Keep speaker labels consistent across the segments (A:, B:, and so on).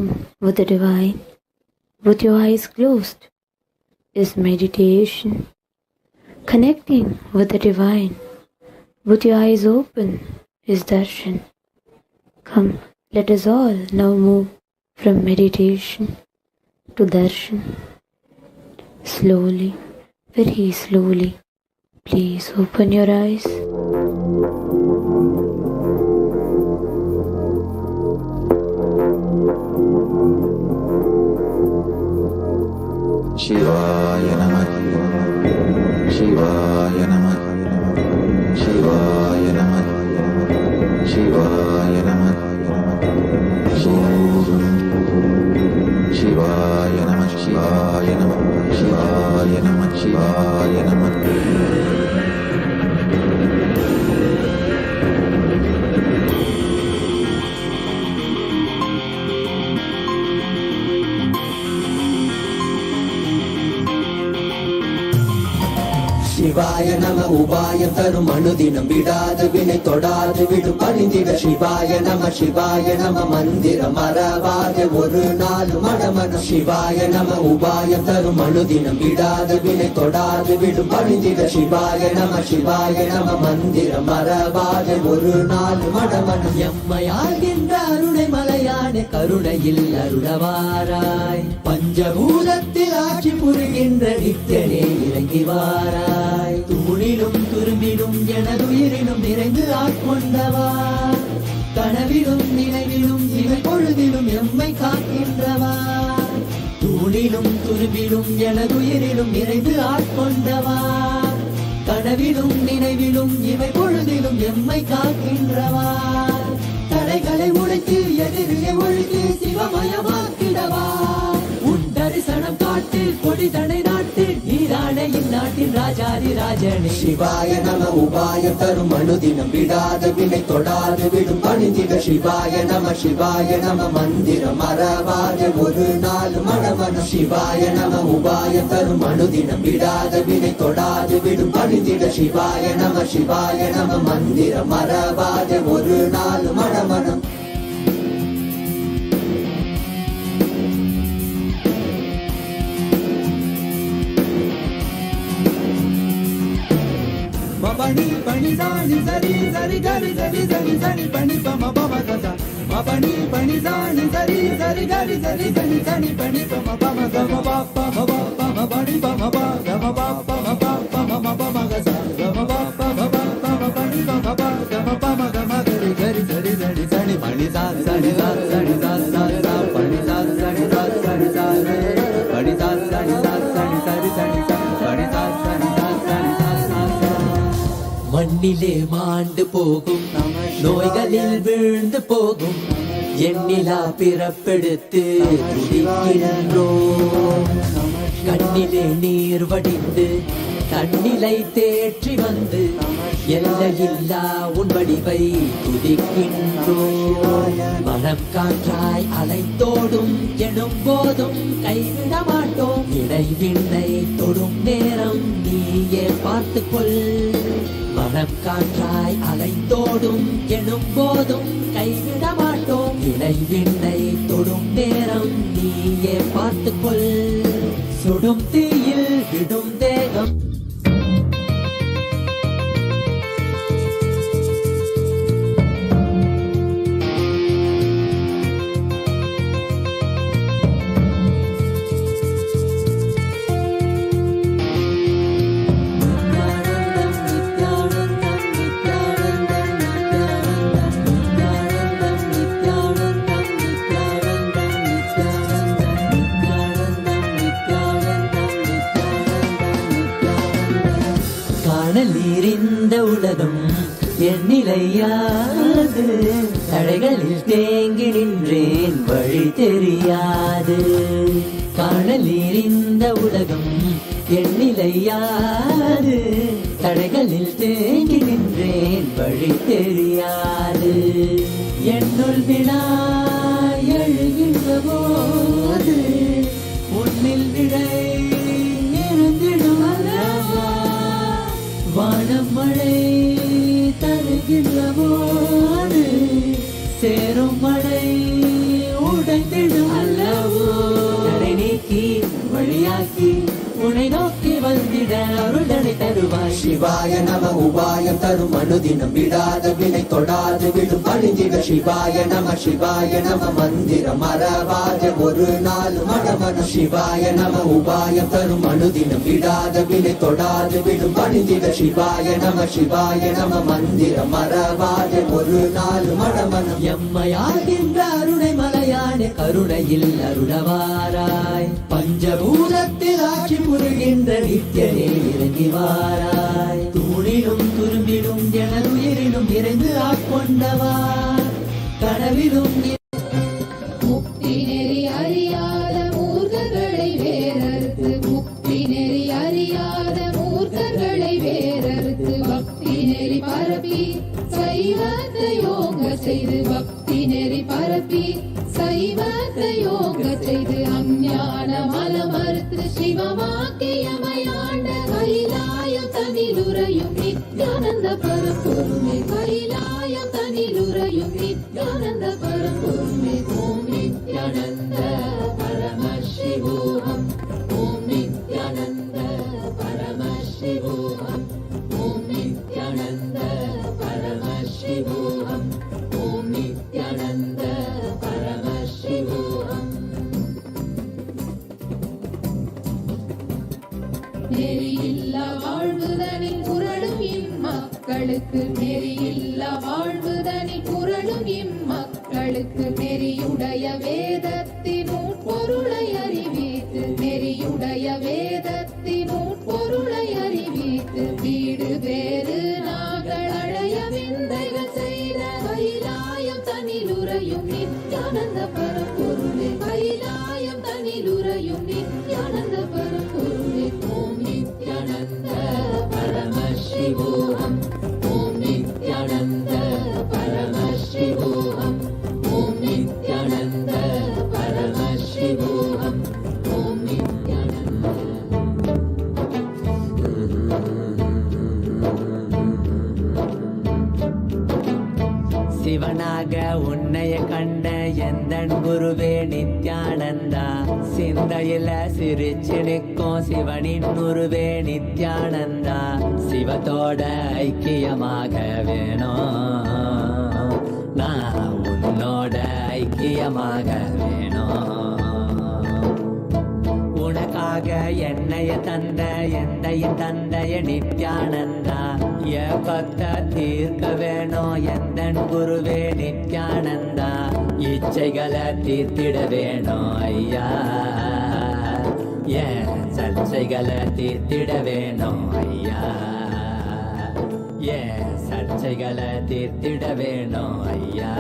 A: Connecting with the divine with your eyes closed is meditation. Connecting with the divine with your eyes open is darshan. Come, let us all now move from meditation to darshan. Slowly, very slowly, please open your eyes.
B: Shivaya Namah, Shivaya Namah, Shivaya Namah, Shivaya Namah, Shivaya Namah, Shivaya Namah, Shivaya Namah, Shivaya Namah.
C: சிவாய நம உபாயம் தரும் அனுதினம் விடாது வினை தொடாது விடும் பணிந்திட சிவாய நம மந்திரம் மறவாத ஒரு நாள் மடமனம் சிவாய நம உபாயம் தரும் அனுதினம் விடாது வினை தொடாது விடும் பணிந்திட சிவாய நம மந்திரம் மறவாத ஒரு நாள் மடமனம் எம்மையாகின்ற அருணை மலையான கருணையில் அருளவாராய் பஞ்சபூதத்தில் ஆட்சி புரிகின்ற நித்தியனே இறங்கி வாராய் தூணிலும் துரும்பிலும் எனதுயிரிலும் நிறைந்து ஆட்கொண்டவா கனவிலும் நினைவிலும் இவை பொழுதிலும் எம்மை காக்கின்றவா தூணிலும் துரும்பிலும் எனதுயிரிலும் நிறைந்து ஆட்கொண்டவா கனவிலும் நினைவிலும் இவை பொழுதிலும் எம்மை காக்கின்றவா தடைகளை உடைத்து எதிரியை ஒழித்து சிவமயமாக்கிடவா உன் தரிசனம் காட்டு கொடிதனை நாட்டு நீரான இந்நாட்டின் ராஜாதி ராஜனே சிவாய நம உபாயம் தரும் அனுதினம் விடாத வினை தொடாது விடும் பணிந்திட சிவாய நம மந்திரம் மறவாத ஒரு நாள் மடமனம் சிவாய நம உபாயம் தரும் அனுதினம் விடாத வினை தொடாது விடும் பணிந்திட சிவாய நம மந்திரம் மறவாத ஒரு நாள் மடமனம் பணி பணி சாணி சரி சரி கரி சரி சரி சனி பணி பம பம கதா பணி பணி சாணி சரி சரி கரி சரி சனி சனி பணி பம பம கம பாப்பா பம பணி பம பா கம பாப்பா பம பம கதா கம பாப்பா பம பணி பம பா கம பம கம கரி கரி சரி சரி சனி பணி சா சனி சா சனி சா சா சா பணி சா சனி சா சனி சா பணி சா சனி சா சனி சரி சனி சா பணி சா சனி சா சனி சா மண்ணிலே மாண்டு போகும் நோய்களில் வீழ்ந்து போகும் எண்ணிலா பிறப்பெடுத்து துடிக்கின்றோம் கண்ணிலே நீர் வடிந்து தன்னிலை தேற்றி வந்து எல்லையில்லா உன் வடிவை துதிக்கின்றோம் மனம் காற்றாய் அலைத்தோடும் எனும் போதும் கைவிட மாட்டோம் இடைவிண்ணை தொடும் நேரம் நீயே பார்த்துக்கொள் மனம் காற்றாய் அலைத்தோடும் எனும் போதும் கைவிட மாட்டோம் இடைவிண்ணை தொடும் நேரம் நீயே பார்த்துக்கொள் சுடும் தீயில் விடும் தேகம் நீரிந்த உலகம் எண்ணிலையாது தடைகளில் தேங்கி நின்றேன் வழி தெரியாது காணல் நீரிந்த உலகம் எண்ணிலையாது தடைகளில் தேங்கி நின்றேன் வழி தெரியாது என்னுள் வினா எழுகின்ற போது உன்னில் விடை இருந்திடும் வானம் மழை தருகின்ற போது சேரும் மழை உடைந்திடும் உண்டாக்கி உனை நோக்கி வந்திட அருளனை தருவாய். சிவாய நம உபாயம் தரும் அனுதினம் விடாத வினை தொடாது விடும் பணிந்திட. சிவாய நம மந்திரம் மறவாத ஒரு நாள் மடமன. சிவாய நம உபாயம் தரும் அனுதினம் விடாத வினை தொடாது விடும் பணிந்திட. சிவாய நம மந்திரம் மறவாத ஒரு நாள் மடமனம். எம்மையாகின்ற அருணை மலையான கருணையில் அருளவாராய். பஞ்சபூதத்தில் ஆட்சி புரிகின்ற நித்தியனே இறங்கி வாராய். தூணிலும் துரும்பிலும் எனதுயிரிலும் இறைந்து ஆட்கொண்டவா கனவிலும்.
D: முக்தி நெறி அறியாத மூர்க்கங்களை வேறறுத்து முக்தி நெறி அறியாத மூர்க்கங்களை வேறறுத்து பக்தி நெறி பரப்பி சைவத்தை யோக செய்து பக்தி நெறி பரப்பி சைவத்தை யோக செய்து அஞ்ஞான மலமறுத்து சிவமாக்கியமையாண்ட கைலாயம் தனிலுறையும் நித்யானந்த பரம்பொருளே. கைலாயம் தனிலுறையும் நித்யானந்த பரம்பொருளே. ஓம் நித்யானந்த பரமசிவோகம். ஓம் நித்யானந்த பரமசிவோகம். ஓம் நித்யானந்த பரமசிவோகம். ஓம் நித்யானந்த பரமசிவோகம். நெறியில்லா வாழ்வுதனில் குரலும் இம்மக்களுக்கு நெறியில்லா வாழ்வுதனில் குரலும் இம்மக்களுக்கு நெறியுடைய வேதத்தின் உட்பொருளை அறிவித்து நெறியுடைய வேதத்தின் உட்பொருளை அறிவித்து வீடு வேறு நாங்கள் அடைய விந்தைகள் செய்த கைலாயம் தனிலுறையும் நித்யானந்த பரம்பொருளே. கைலாயம் தனிலுறையும் நித்யானந்த பரம்பொருளே. ஓம் நித்யானந்த பரமசிவோகம். ஓம் நித்யானந்த பரமசிவோகம். ஓம் நித்யானந்த பரமசிவோகம். ஓம் நித்யானந்த.
C: சிவனாக உன்னைய கண்ட எந்தன் குருவே நித்யானந்தா. சிந்தையில சிரிச்சு நிற்கும் சிவனின் குருவே நித்யானந்தா. சிவத்தோட ஐக்கியமாக வேணும், நான் உன்னோட ஐக்கியமாக வேணும். உனக்காக என்னைய தந்த எந்தையின் தந்தைய நித்யானந்தா. ஏக்கத்தை தீர்க்க வேணும் எந்தன் குருவே நித்யானந்தா. இச்சைகளை தீர்த்திட வேணும் ஐயா. ஏன் சர்ச்சைகளை தீர்த்திட வேணும் ஐயா. ஏன் சர்ச்சைகளை தீர்த்திட வேணும் ஐயா.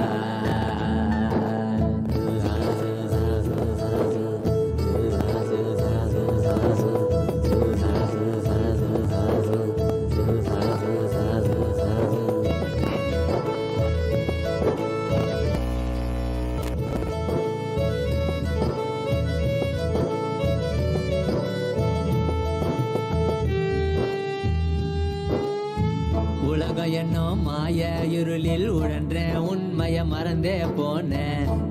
C: உலகம் என்னும் மாய இருளில் உழன்ற உண்மைய மறந்தே போன.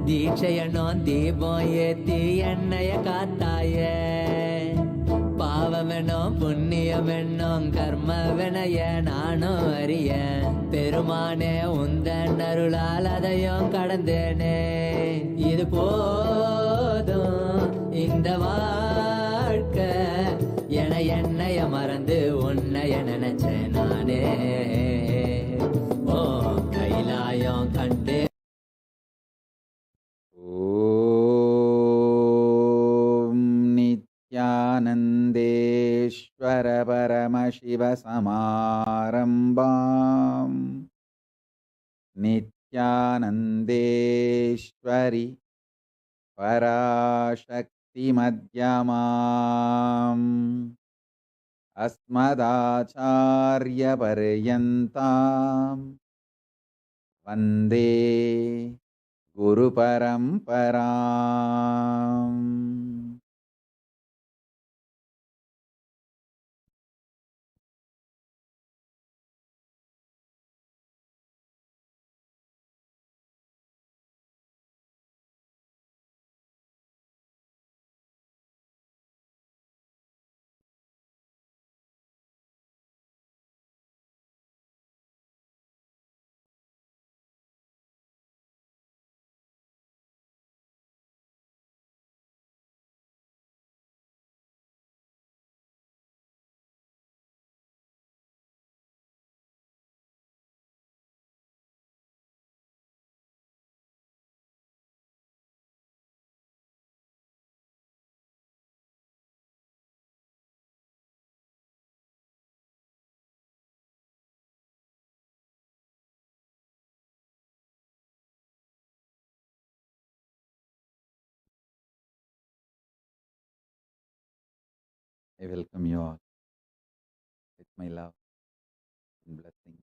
C: தீட்சை என்னும் தீபம் ஏத்தி என்னைய காத்தாயே. பாவம் என்னும் புண்ணியம் என்னும் கர்ம வினைய நானும் அறிய. பெருமானே உந்தன் அருளால் அதையும் கடந்தேனே. இது போதும் இந்த வாழ்க்கை என என்னைய மறந்து உன்னைய நினைச்சேன் நானே. ஓ கைலாயம் கண்டு.
B: ஓம் நித்யானந்தேஸ்வர பரமசிவ சமாரம்பாம். நித்யானந்தேஸ்வரி பராசக்தி மத்யமாம். अस्मदाचार्य पर्यन्तां वन्दे गुरुपरम्पराम्. I welcome you all with my love and blessing.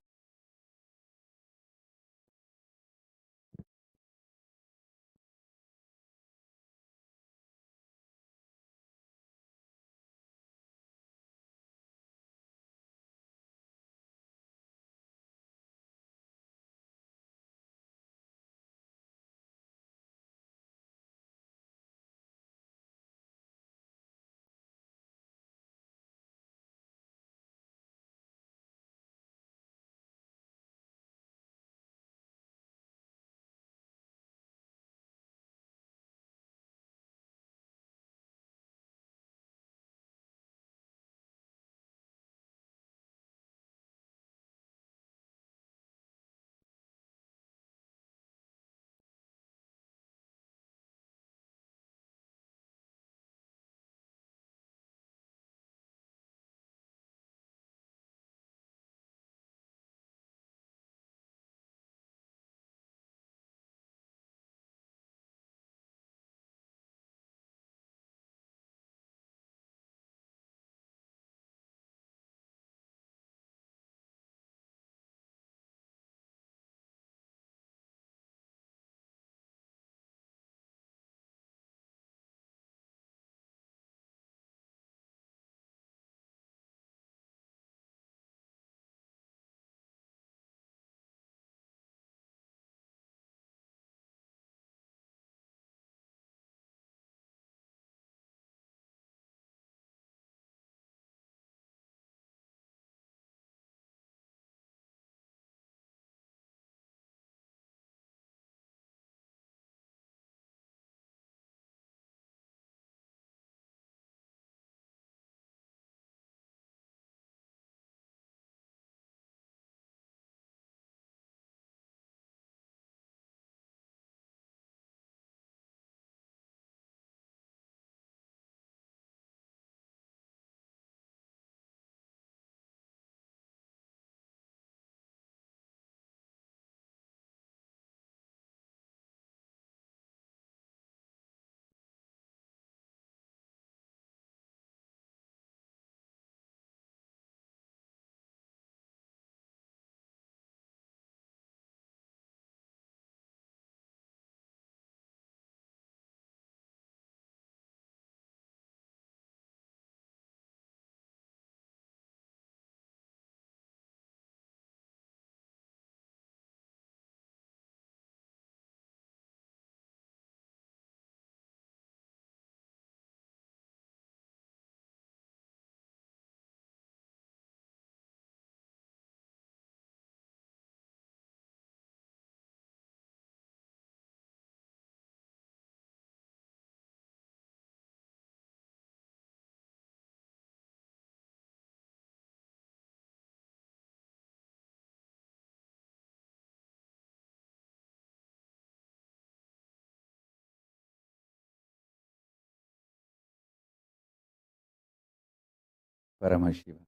B: Paramashiva,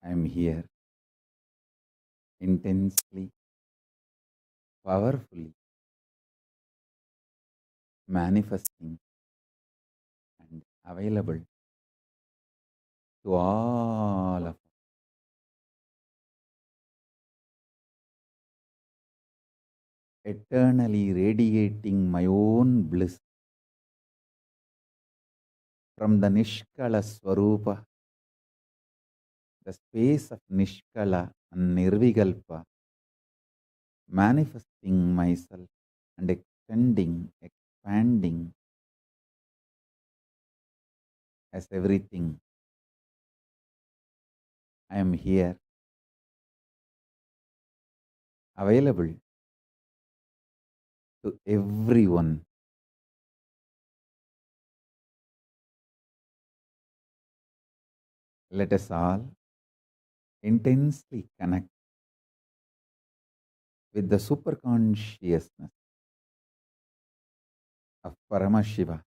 B: I am here intensely, powerfully, manifesting and available to all of us, eternally radiating my own bliss from the Nishkala Swarupa, the space of Nishkala and Nirvikalpa, manifesting myself and extending, expanding as everything. I am here, available to everyone. Let us all intensely connect with the superconsciousness of Paramashiva.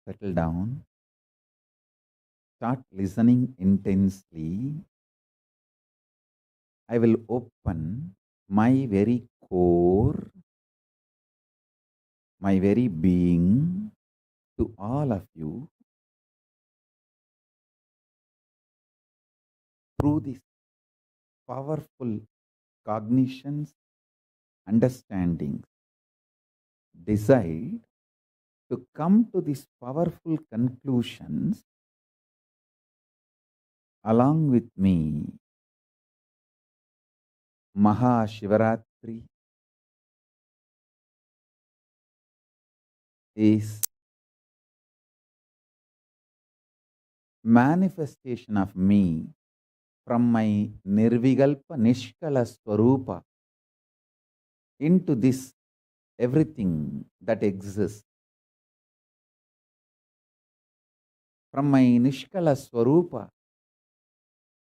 B: Settle down, start listening intensely. I will open my very core my very being to all of you through these powerful cognitions, understandings, decide to come to these powerful conclusions along with me. MahaShivaRatri is manifestation of me from my Nirvikalpa Nishkala Swarupa into this everything that exists. From my Nishkala Swarupa,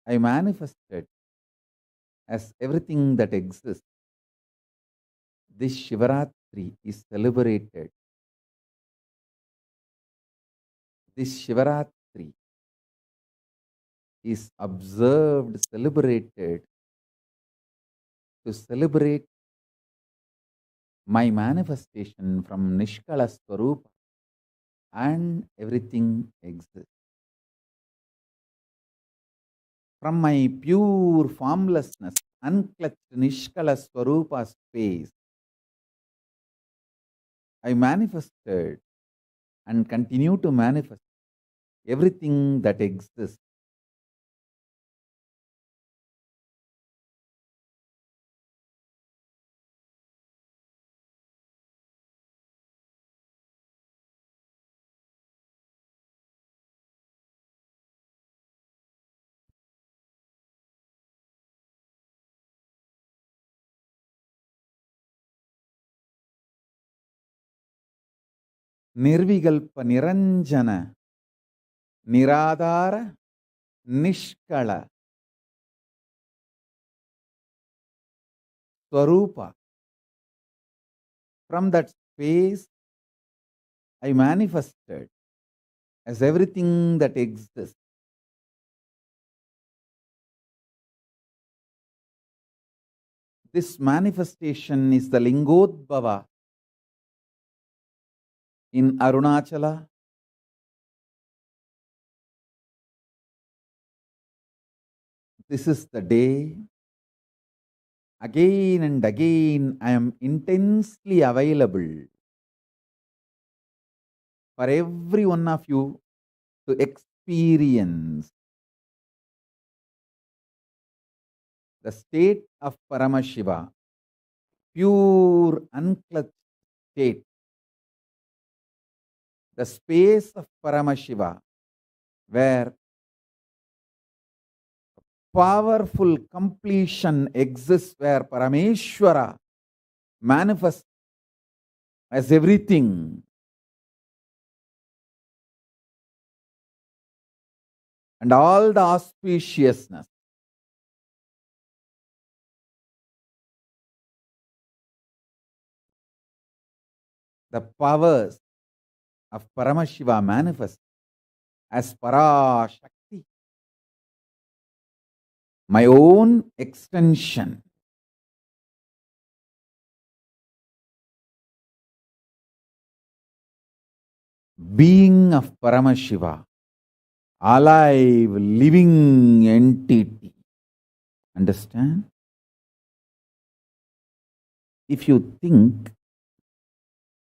B: I manifested as everything that exists. This Shivaratri is celebrated. This Shivaratri is observed, celebrated to celebrate my manifestation from Nishkala Swarupa and everything exists. From my pure formlessness, unclutched Nishkala Swarupa space, I manifested and continue to manifest everything that exists. Nirvikalpa Niranjana Niradhara Nishkala Swarupa. From that space, I manifested as everything that exists. This manifestation is the Lingodbhava in Arunachala. This is the day. Again and again, I am intensely available for every one of you to experience the state of Paramashiva, pure, unclutched state, the space of Paramashiva, where powerful completion exists, where Parameshwara manifests as everything. And all the auspiciousness, the powers of Paramashiva manifest as Parashakti, my own extension. Being of Paramashiva, alive, living entity. Understand? If you think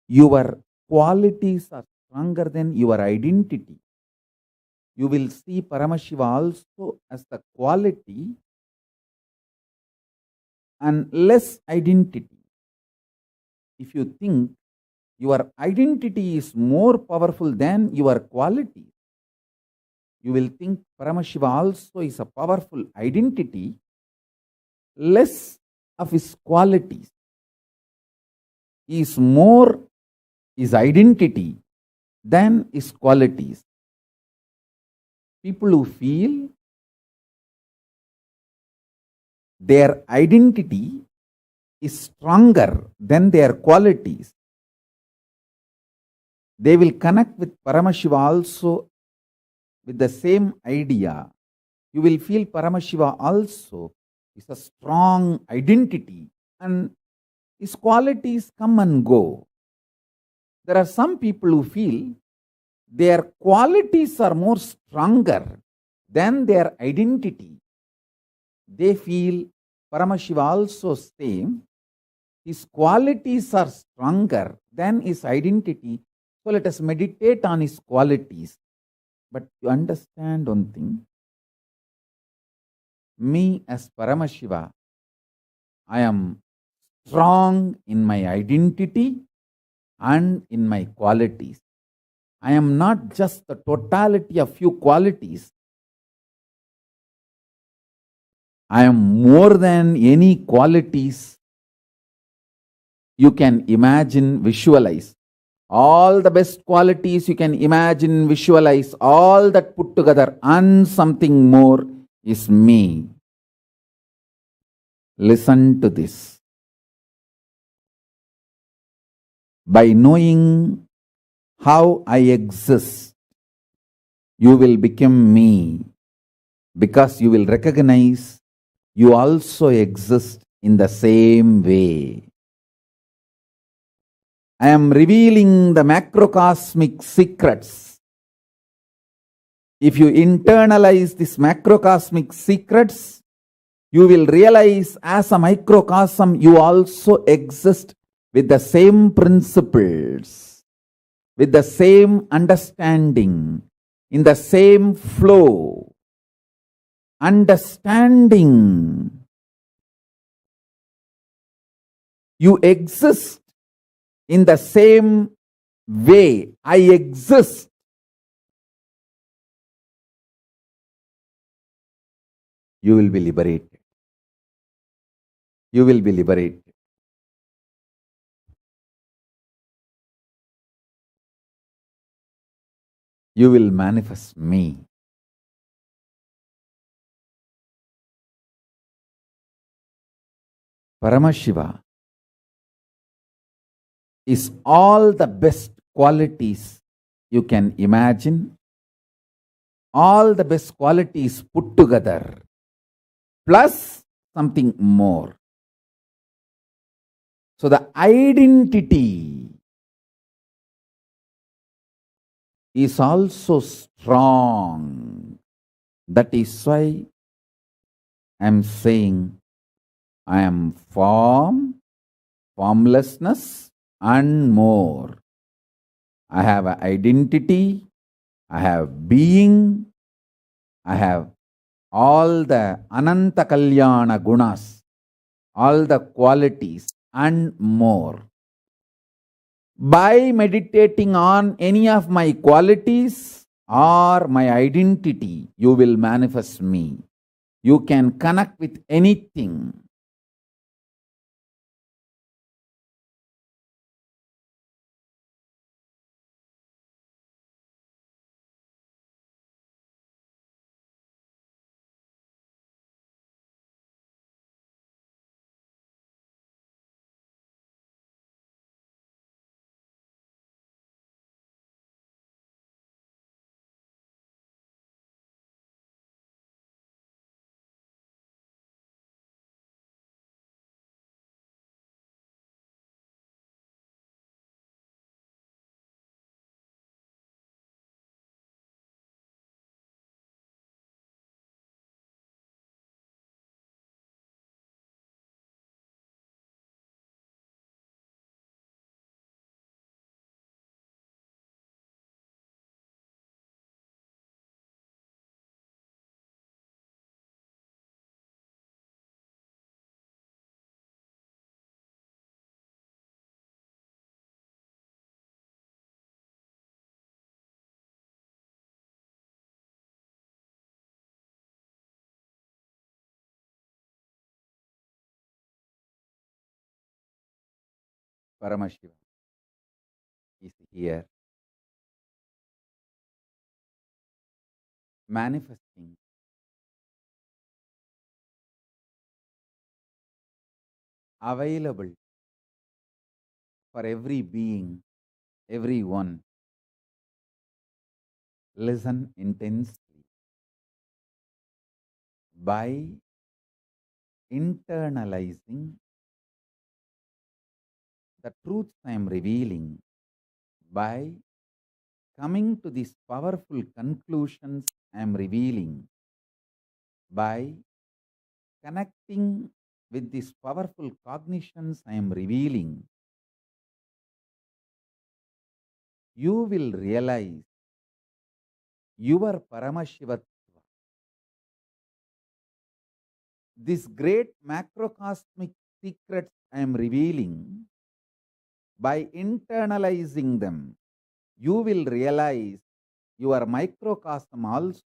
B: your qualities are stronger than your identity, you will see Paramashiva also as the quality and less identity. If you think your identity is more powerful than your quality, you will think Paramashiva also is a powerful identity, less of his qualities. He is more his identity than his qualities. People who feel their identity is stronger than their qualities, they will connect with Paramashiva also with the same idea. You will feel Paramashiva also is a strong identity and his qualities come and go. There are some people who feel their qualities are more stronger than their identity. They feel Paramashiva also same. His qualities are stronger than his identity. So let us meditate on his qualities. But you understand one thing. Me as Paramashiva, I am strong in my identity and in my qualities. I am not just the totality of few qualities. I am more than any qualities you can imagine, visualize. All the best qualities you can imagine, visualize, all that put together, and something more is me. Listen to this. By knowing how I exist, you will become me, because you will recognize you also exist in the same way. I am revealing the macrocosmic secrets. If you internalize these macrocosmic secrets, you will realize as a microcosm, you also exist with the same principles, with the same understanding, in the same flow. Understanding. You exist in the same way I exist. You will be liberated. You will be liberated. You will manifest me. Paramashiva is all the best qualities you can imagine, all the best qualities put together, plus something more. So the identity is also strong. That is why I am saying I am form, formlessness, and more. I have an identity, I have being, I have all the Ananta Kalyana gunas, all the qualities, and more. By meditating on any of my qualities or my identity, you will manifest me. You can connect with anything. Paramashiva is here, manifesting available for every being, everyone. Listen intensely. By internalizing the truths I am revealing, By coming to these powerful conclusions I am revealing, by connecting with these powerful cognitions I am revealing, you will realize your Paramashivatva. These great macrocosmic secrets I am revealing, by internalizing them, you will realize your microcosm also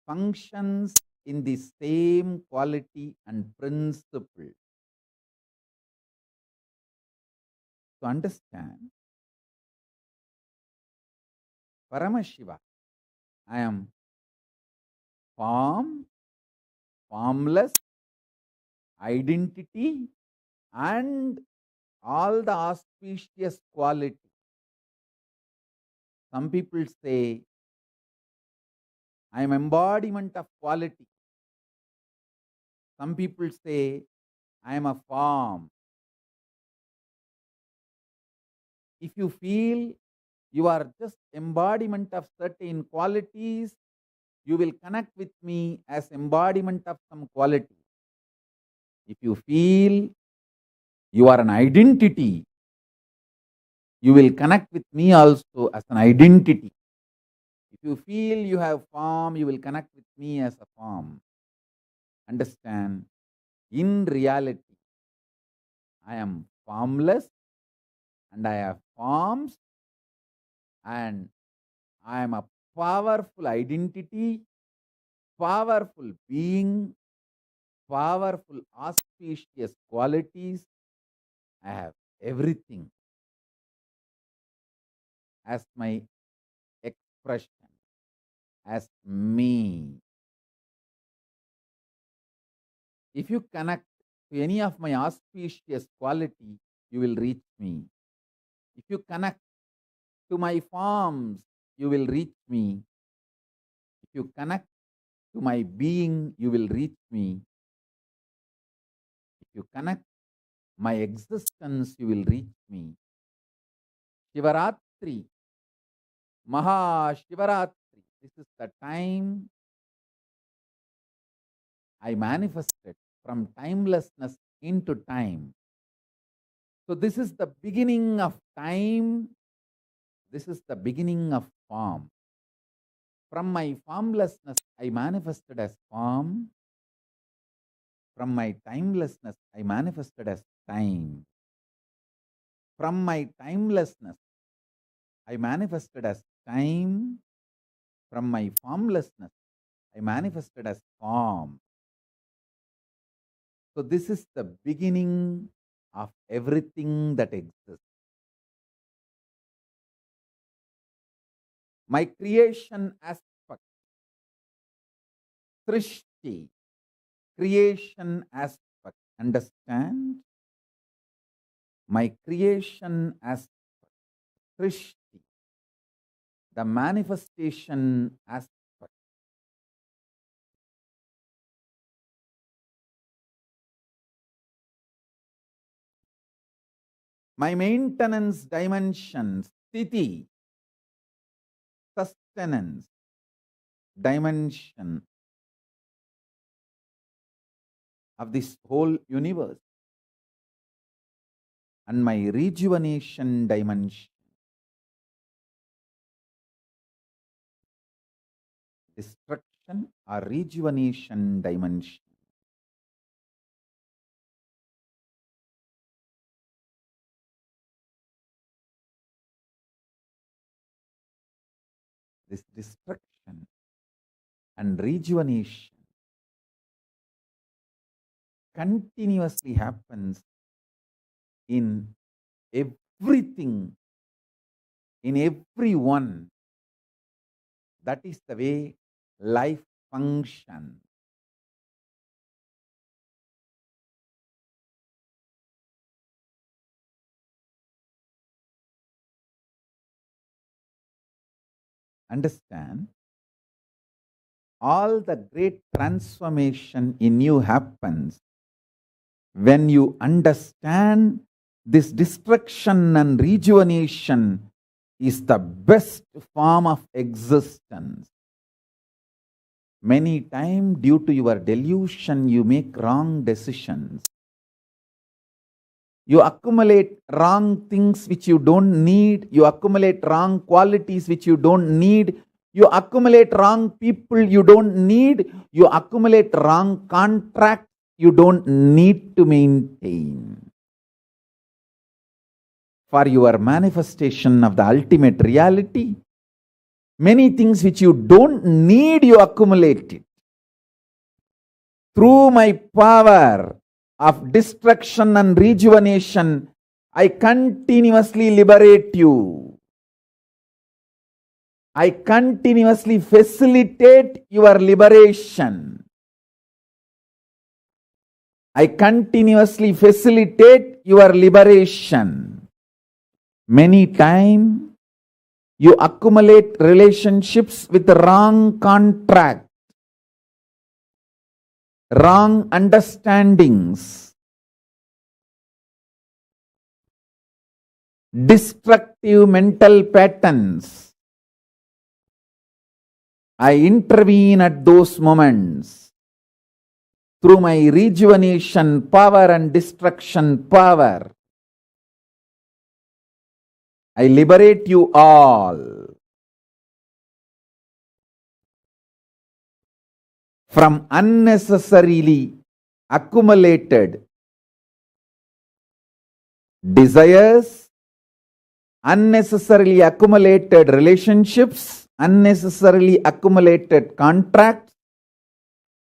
B: functions in the same quality and principle. To understand, Paramashiva, I am form, formless, identity, and all the auspicious quality. Some people say, I am embodiment of quality. Some people say, I am a form. If you feel you are just embodiment of certain qualities, you will connect with me as embodiment of some quality. If you feel you are an identity, you will connect with me also as an identity. If you feel you have form, you will connect with me as a form. Understand, in reality, I am formless and I have forms, and I am a powerful identity, powerful being, powerful auspicious qualities. I have everything as my expression, as me. If you connect to any of my auspicious quality, you will reach me. If you connect to my forms, you will reach me. If you connect to my being, you will reach me. If you connect my existence, you will reach me. Shivaratri, MahaShivaRatri, this is the time I manifested from timelessness into time. So this is the beginning of time. This is the beginning of form. From my formlessness, I manifested as form. From my timelessness, I manifested as time. From my timelessness, I manifested as time. From my formlessness, I manifested as form. So this is the beginning of everything that exists. My creation aspect, Srishti, creation aspect, understand? My creation aspect, Srishti, the manifestation aspect. My maintenance dimension, Sthiti, sustenance dimension of this whole universe, and my rejuvenation dimension, destruction or rejuvenation dimension. This destruction and rejuvenation continuously happens in everything, in everyone. That is the way life functions. Understand, all the great transformation in you happens when you understand This destruction and rejuvenation is the best form of existence. Many times, due to your delusion, you make wrong decisions. You accumulate wrong things which you don't need. You accumulate wrong qualities which you don't need. You accumulate wrong people you don't need. You accumulate wrong contracts you don't need to maintain. For your manifestation of the ultimate reality, many things which you don't need, you accumulate it. Through my power of destruction and rejuvenation, I continuously liberate you. I continuously facilitate your liberation. I continuously facilitate your liberation. Many times, you accumulate relationships with the wrong contract, wrong understandings, destructive mental patterns. I intervene at those moments through my rejuvenation power and destruction power. I liberate you all from unnecessarily accumulated desires, unnecessarily accumulated relationships, unnecessarily accumulated contracts,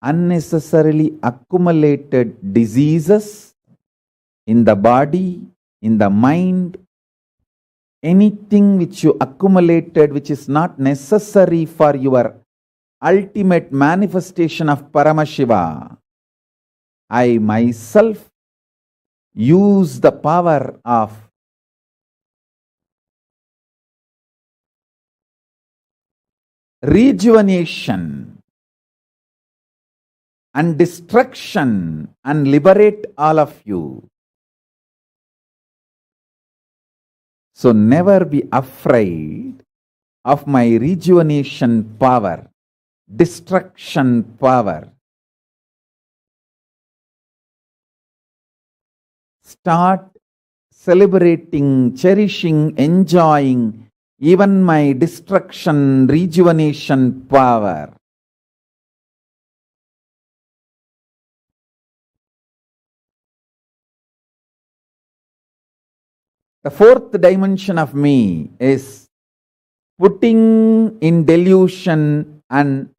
B: unnecessarily accumulated diseases in the body, in the mind. Anything which you accumulated which is not necessary for your ultimate manifestation of Paramashiva, I myself use the power of rejuvenation and destruction and liberate all of you. So never be afraid of my rejuvenation power, destruction power. Start celebrating, cherishing, enjoying even my destruction, rejuvenation power. The fourth dimension of me is putting in delusion and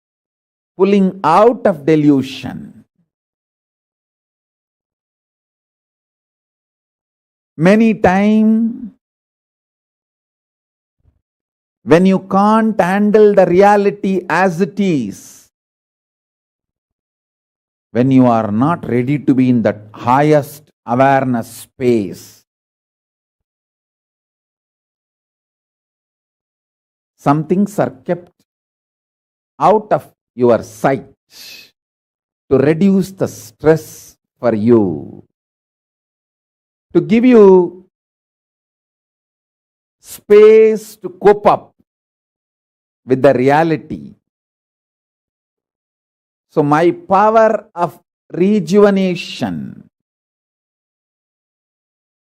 B: pulling out of delusion. Many times, when you can't handle the reality as it is, when you are not ready to be in the highest awareness space, some things are kept out of your sight to reduce the stress for you, to give you space to cope up with the reality. So my power of rejuvenation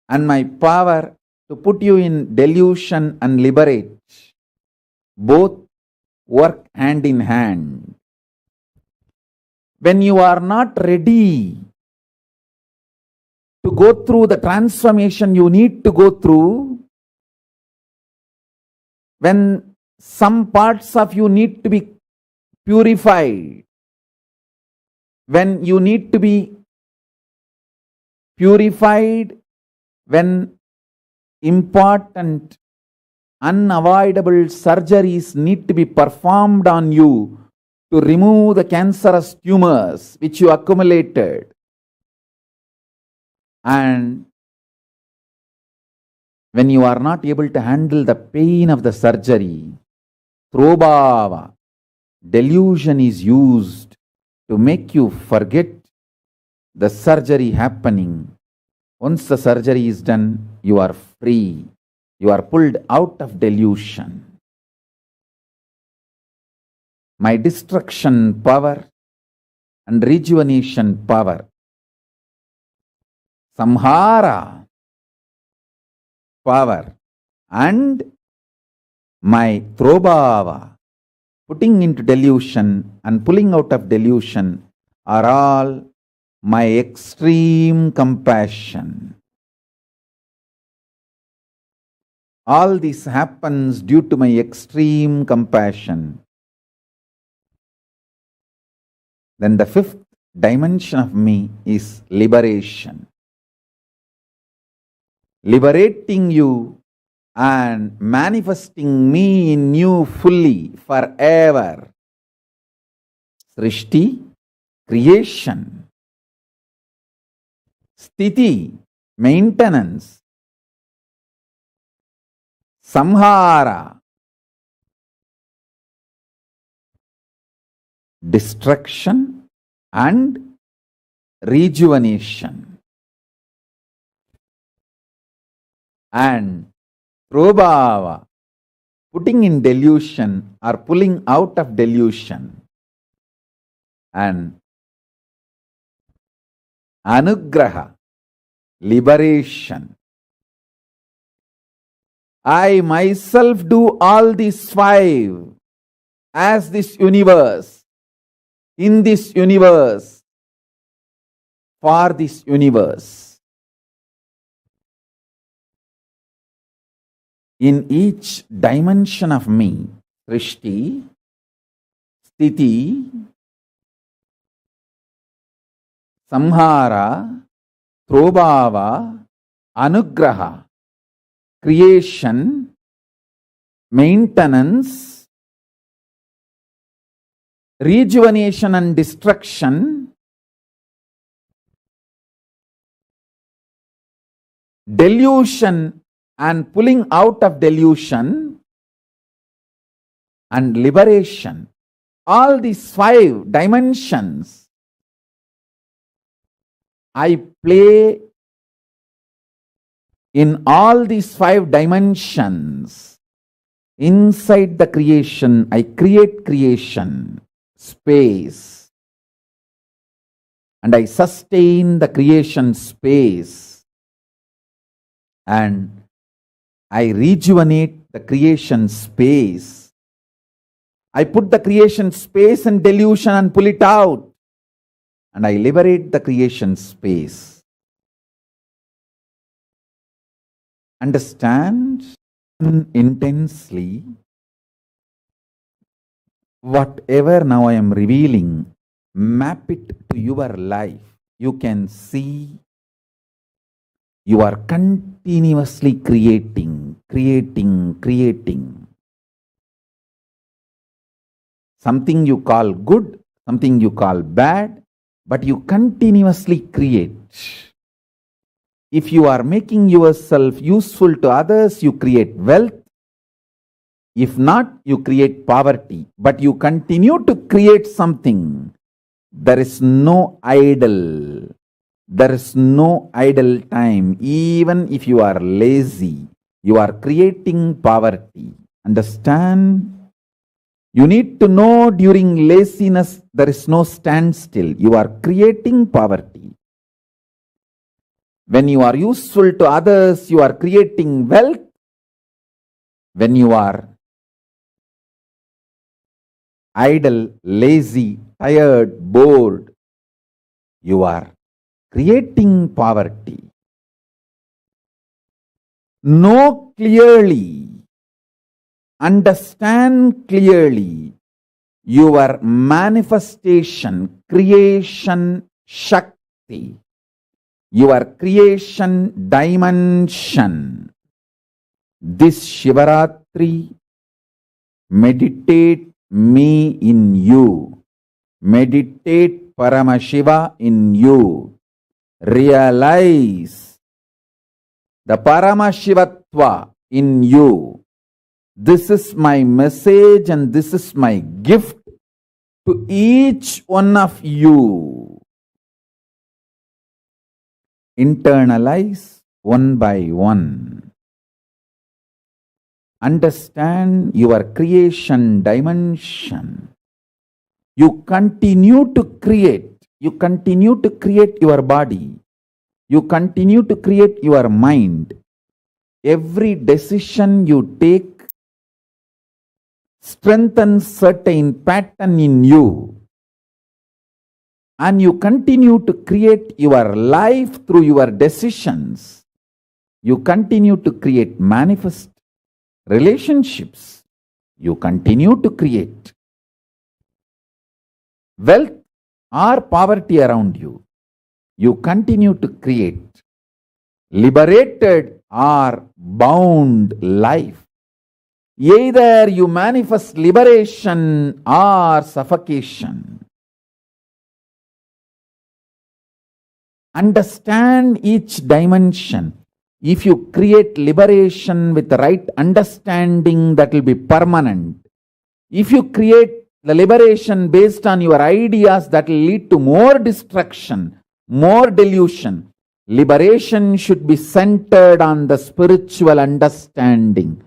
B: and my power to put you in delusion and liberate both work hand in hand. When you are not ready to go through the transformation you need to go through, when some parts of you need to be purified, when you need to be purified, when important unavoidable surgeries need to be performed on you to remove the cancerous tumors which you accumulated. And when you are not able to handle the pain of the surgery, Trobhava, delusion is used to make you forget the surgery happening. Once the surgery is done, you are free. You are pulled out of delusion. My destruction power and rejuvenation power, samhara power, and my throbhava, putting into delusion and pulling out of delusion, are all my extreme compassion. All this happens due to my extreme compassion. Then the fifth dimension of me is liberation. Liberating you and manifesting me in you fully forever. Srishti, creation. Sthiti, maintenance. Samhara, destruction and rejuvenation. And prabhava, putting in delusion or pulling out of delusion. And anugraha, liberation. I myself do all these five as this universe, in this universe, for this universe. In each dimension of me, Srishti, Sthiti, Samhara, Throbhava, Anugraha, creation, maintenance, rejuvenation and destruction, delusion and pulling out of delusion, and liberation. All these five dimensions, I play in all these five dimensions. Inside the creation, I create creation, space, and I sustain the creation space, and I rejuvenate the creation space. I put the creation space in delusion and pull it out, and I liberate the creation space. Understand intensely whatever now I am revealing, map it to your life. You can see you are continuously creating. Something you call good, something you call bad, but you continuously create. If you are making yourself useful to others, you create wealth. If not, you create poverty. But you continue to create something. There is no idle. There is no idle time. Even if you are lazy, you are creating poverty. Understand? You need to know during laziness, there is no standstill. You are creating poverty. When you are useful to others, you are creating wealth. When you are idle, lazy, tired, bored, you are creating poverty. Know clearly, understand clearly your manifestation, creation, Shakti, your creation dimension. This Shivaratri, meditate me in you. Meditate Paramashiva in you. Realize the Paramashivatva in you. This is my message and this is my gift to each one of you. Internalize one by one. Understand your creation dimension. You continue to create. You continue to create your body. You continue to create your mind. Every decision you take strengthens certain pattern in you. And you continue to create your life through your decisions. You continue to create manifest relationships. You continue to create wealth or poverty around you. You continue to create liberated or bound life. Either you manifest liberation or suffocation. Understand each dimension. If you create liberation with the right understanding, that will be permanent. If you create the liberation based on your ideas, that will lead to more destruction, more delusion. Liberation should be centered on the spiritual understanding.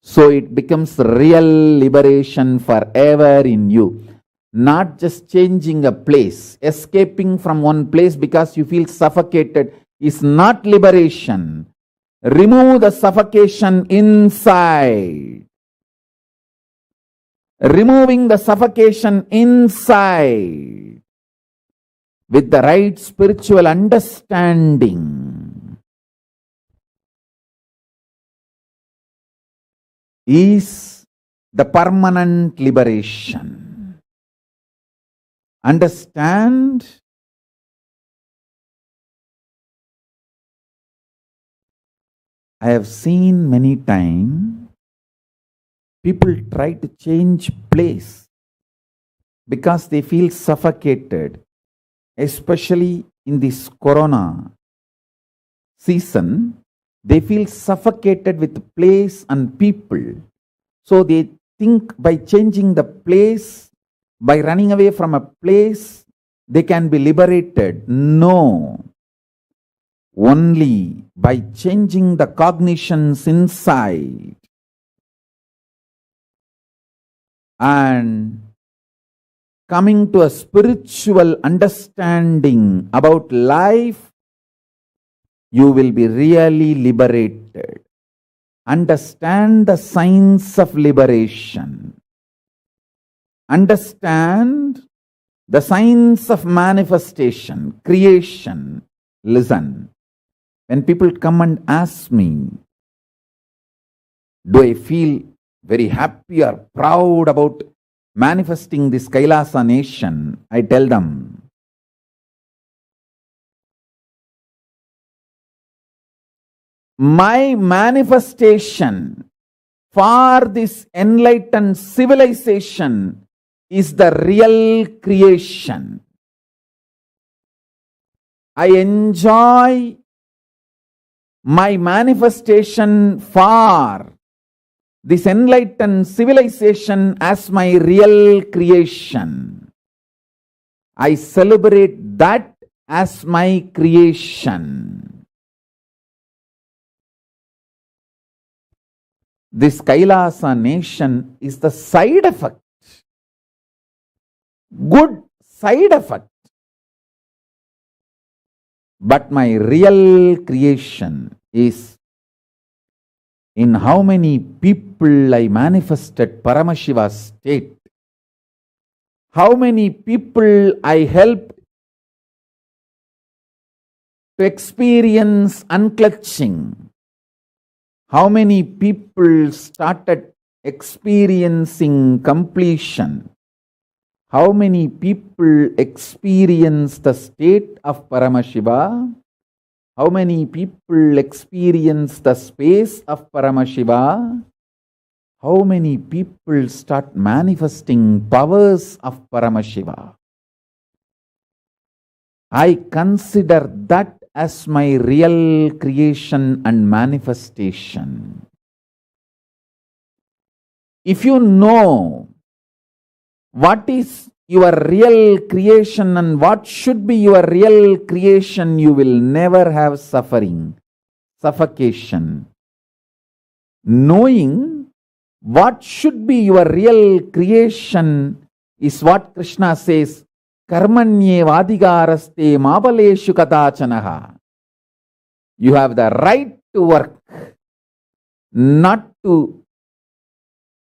B: So it becomes real liberation forever in you. Not just changing a place. Escaping from one place because you feel suffocated is not liberation. Remove the suffocation inside. Removing the suffocation inside with the right spiritual understanding is the permanent liberation. Understand? I have seen many times people try to change place because they feel suffocated, especially in this corona season. They feel suffocated with place and people. So they think by changing the place, by running away from a place, they can be liberated. No. Only by changing the cognitions inside and coming to a spiritual understanding about life, you will be really liberated. Understand the signs of liberation. Understand the signs of manifestation, creation. Listen. When people come and ask me, do I feel very happy or proud about manifesting this Kailasa nation? I tell them, my manifestation for this enlightened civilization is the real creation. I enjoy my manifestation for this enlightened civilization as my real creation. I celebrate that as my creation. This Kailasa nation is the side effect, good side effect. But my real creation is in how many people I manifested Paramashiva's state, how many people I helped to experience unclutching, how many people started experiencing completion, how many people experience the state of Paramashiva, how many people experience the space of Paramashiva, how many people start manifesting powers of Paramashiva. I consider that as my real creation and manifestation. If you know what is your real creation and what should be your real creation, you will never have suffering. suffocation. Knowing what should be your real creation is what Krishna says, Karmanye vadigaraste mabaleshu kadachanaha. You have the right to work, not to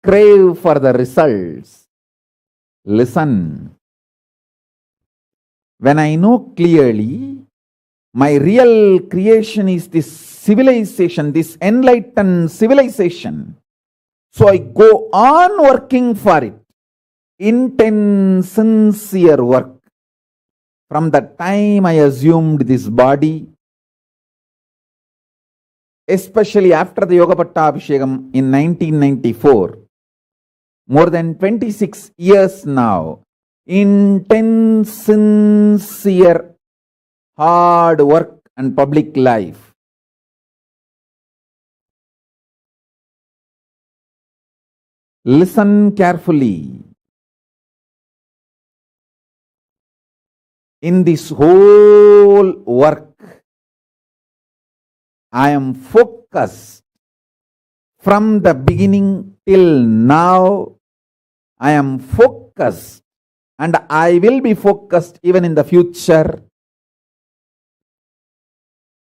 B: crave for the results. Listen. When I know clearly, my real creation is this civilization, this enlightened civilization. So I go on working for it. Intense, sincere work. From the time I assumed this body, especially after the Yoga Pattabhishekam in 1994, more than 26 years now, intense, sincere, hard work and public life. Listen carefully. In this whole work, I am focused from the beginning till now. I am focused, and I will be focused even in the future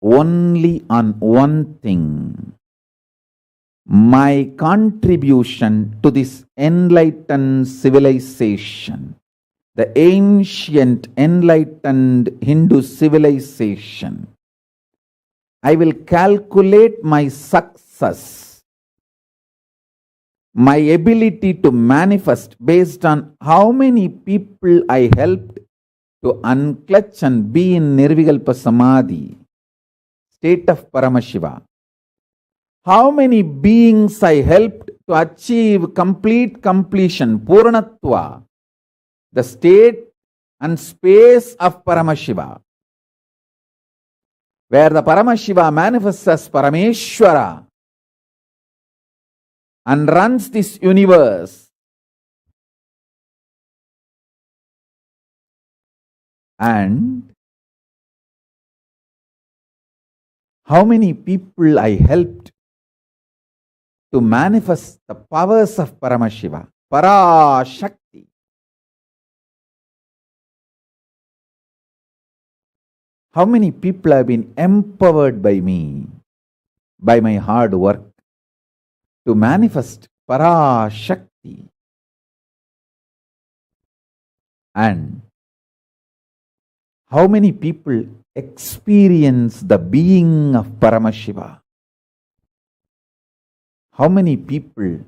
B: only on one thing: my contribution to this enlightened civilization, the ancient enlightened Hindu civilization. I will calculate my success, my ability to manifest based on how many people I helped to unclutch and be in Nirvikalpa Samadhi, state of Paramashiva. How many beings I helped to achieve complete completion, Purnatva, the state and space of Paramashiva, where the Paramashiva manifests as Parameshwara and runs this universe. And how many people I helped to manifest the powers of Paramashiva, Parashakti. How many people have been empowered by me, by my hard work, to manifest Parashakti? And how many people experience the being of Paramashiva? How many people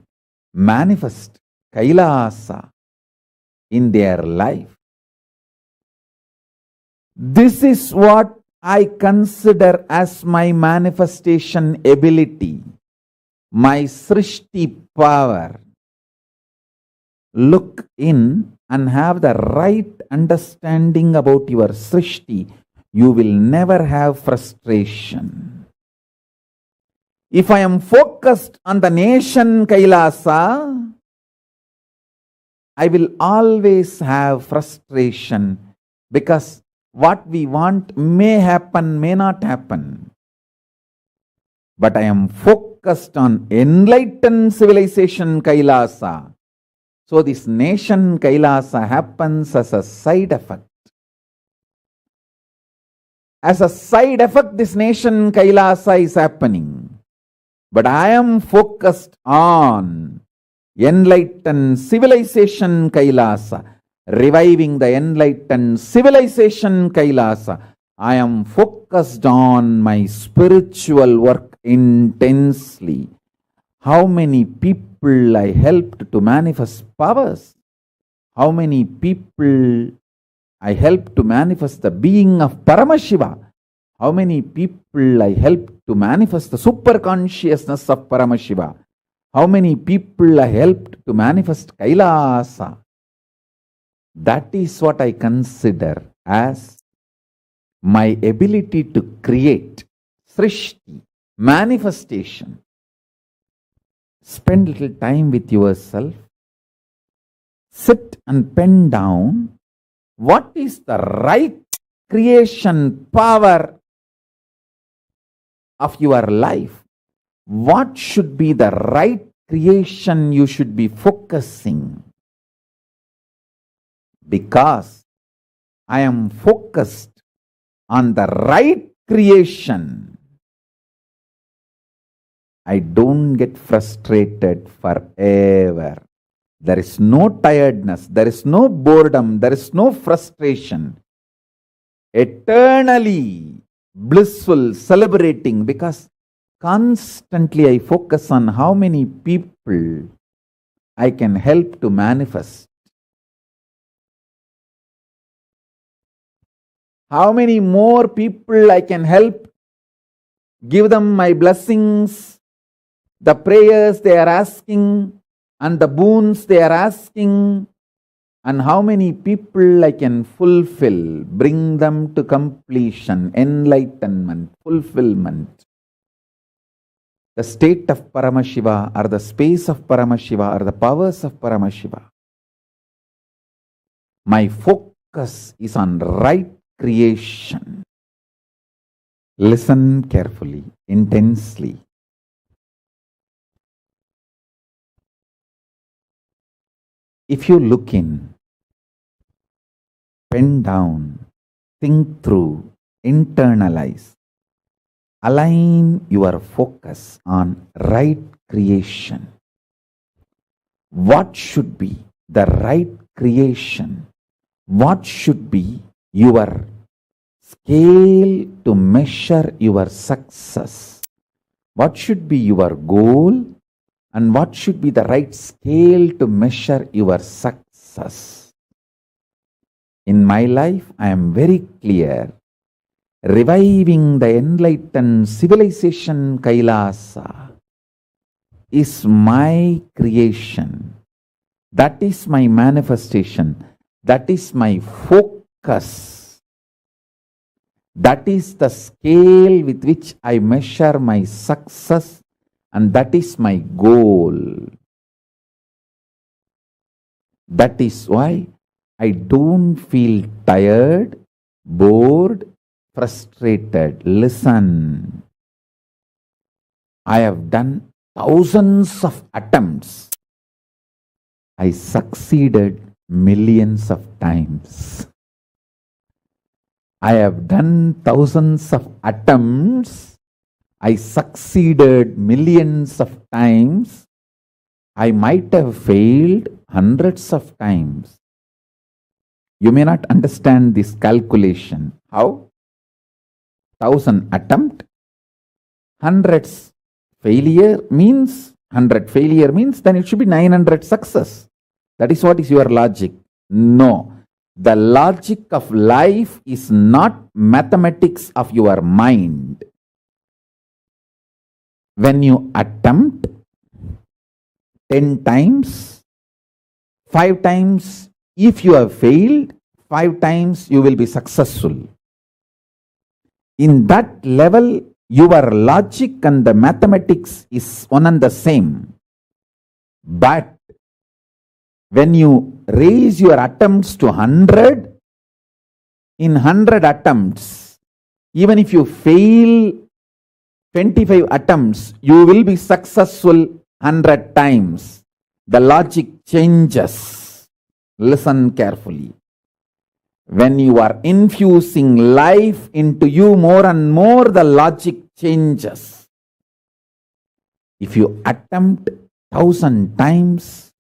B: manifest Kailasa in their life? This is what I consider as my manifestation ability, my Srishti power. Look in and have the right understanding about your Srishti. You will never have frustration. If I am focused on the nation Kailasa, I will always have frustration, because what we want may happen, may not happen. But I am focused on enlightened civilization Kailasa. So this nation Kailasa happens as a side effect. As a side effect, this nation Kailasa is happening. But I am focused on enlightened civilization Kailasa, reviving the enlightened civilization Kailasa. I am focused on my spiritual work intensely. How many people I helped to manifest powers? How many people I helped to manifest the being of Paramashiva? How many people I helped to manifest the super consciousness of Paramashiva? How many people I helped to manifest Kailasa? That is what I consider as my ability to create Srishti, manifestation. Spend little time with yourself. Sit and pen down what is the right creation power of your life, what should be the right creation you should be focusing? Because I am focused on the right creation, I don't get frustrated forever. There is no tiredness, there is no boredom, there is no frustration. Eternally blissful, celebrating, because constantly I focus on how many people I can help to manifest. How many more people I can help, give them my blessings, the prayers they are asking, and the boons they are asking, and how many people I can fulfill, bring them to completion, enlightenment, fulfillment. The state of Paramashiva, or the space of Paramashiva, or the powers of Paramashiva. My focus is on right creation. Listen carefully, intensely. If you look in, pen down, think through, internalize, align your focus on right creation. What should be the right creation? What should be your scale to measure your success? What should be your goal? And what should be the right scale to measure your success? In my life, I am very clear. Reviving the enlightened civilization Kailasa is my creation. That is my manifestation. That is my focus. That is the scale with which I measure my success, and that is my goal. That is why I don't feel tired, bored, frustrated. Listen, I have done thousands of attempts. I succeeded millions of times. I have done thousands of attempts. I succeeded millions of times. I might have failed hundreds of times. You may not understand this calculation. How? 1,000 attempt, hundreds failure means, 100 failure means, then it should be 900 success. That is what is your logic. No. The logic of life is not mathematics of your mind. When you attempt 10 times, 5 times, if you have failed, 5 times you will be successful. In that level, your logic and the mathematics is one and the same. But when you raise your attempts to 100, in 100 attempts, even if you fail 25 attempts, you will be successful 100 times. The logic changes. Listen carefully. When you are infusing life into you more and more, the logic changes. If you attempt 1,000 times,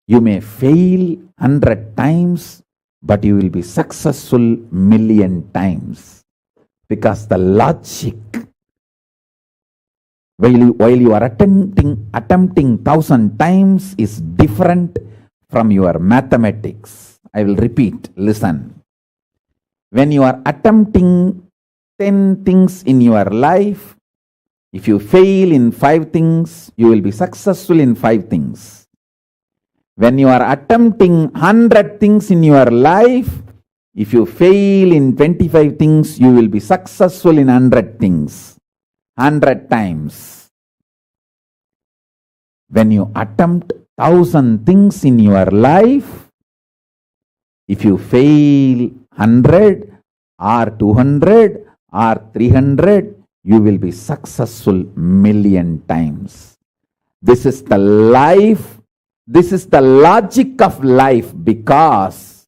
B: you may fail 100 times, but you will be successful million times. Because the logic, while you are attempting 1,000 times, is different from your mathematics. I will repeat, listen. When you are attempting 10 things in your life, if you fail in 5 things, you will be successful in 5 things. When you are attempting 100 things in your life, if you fail in 25 things, you will be successful in 100 things. 100 times. When you attempt 1,000 things in your life, if you fail 100 or 200 or 300, you will be successful million times. This is the life, this is the logic of life, because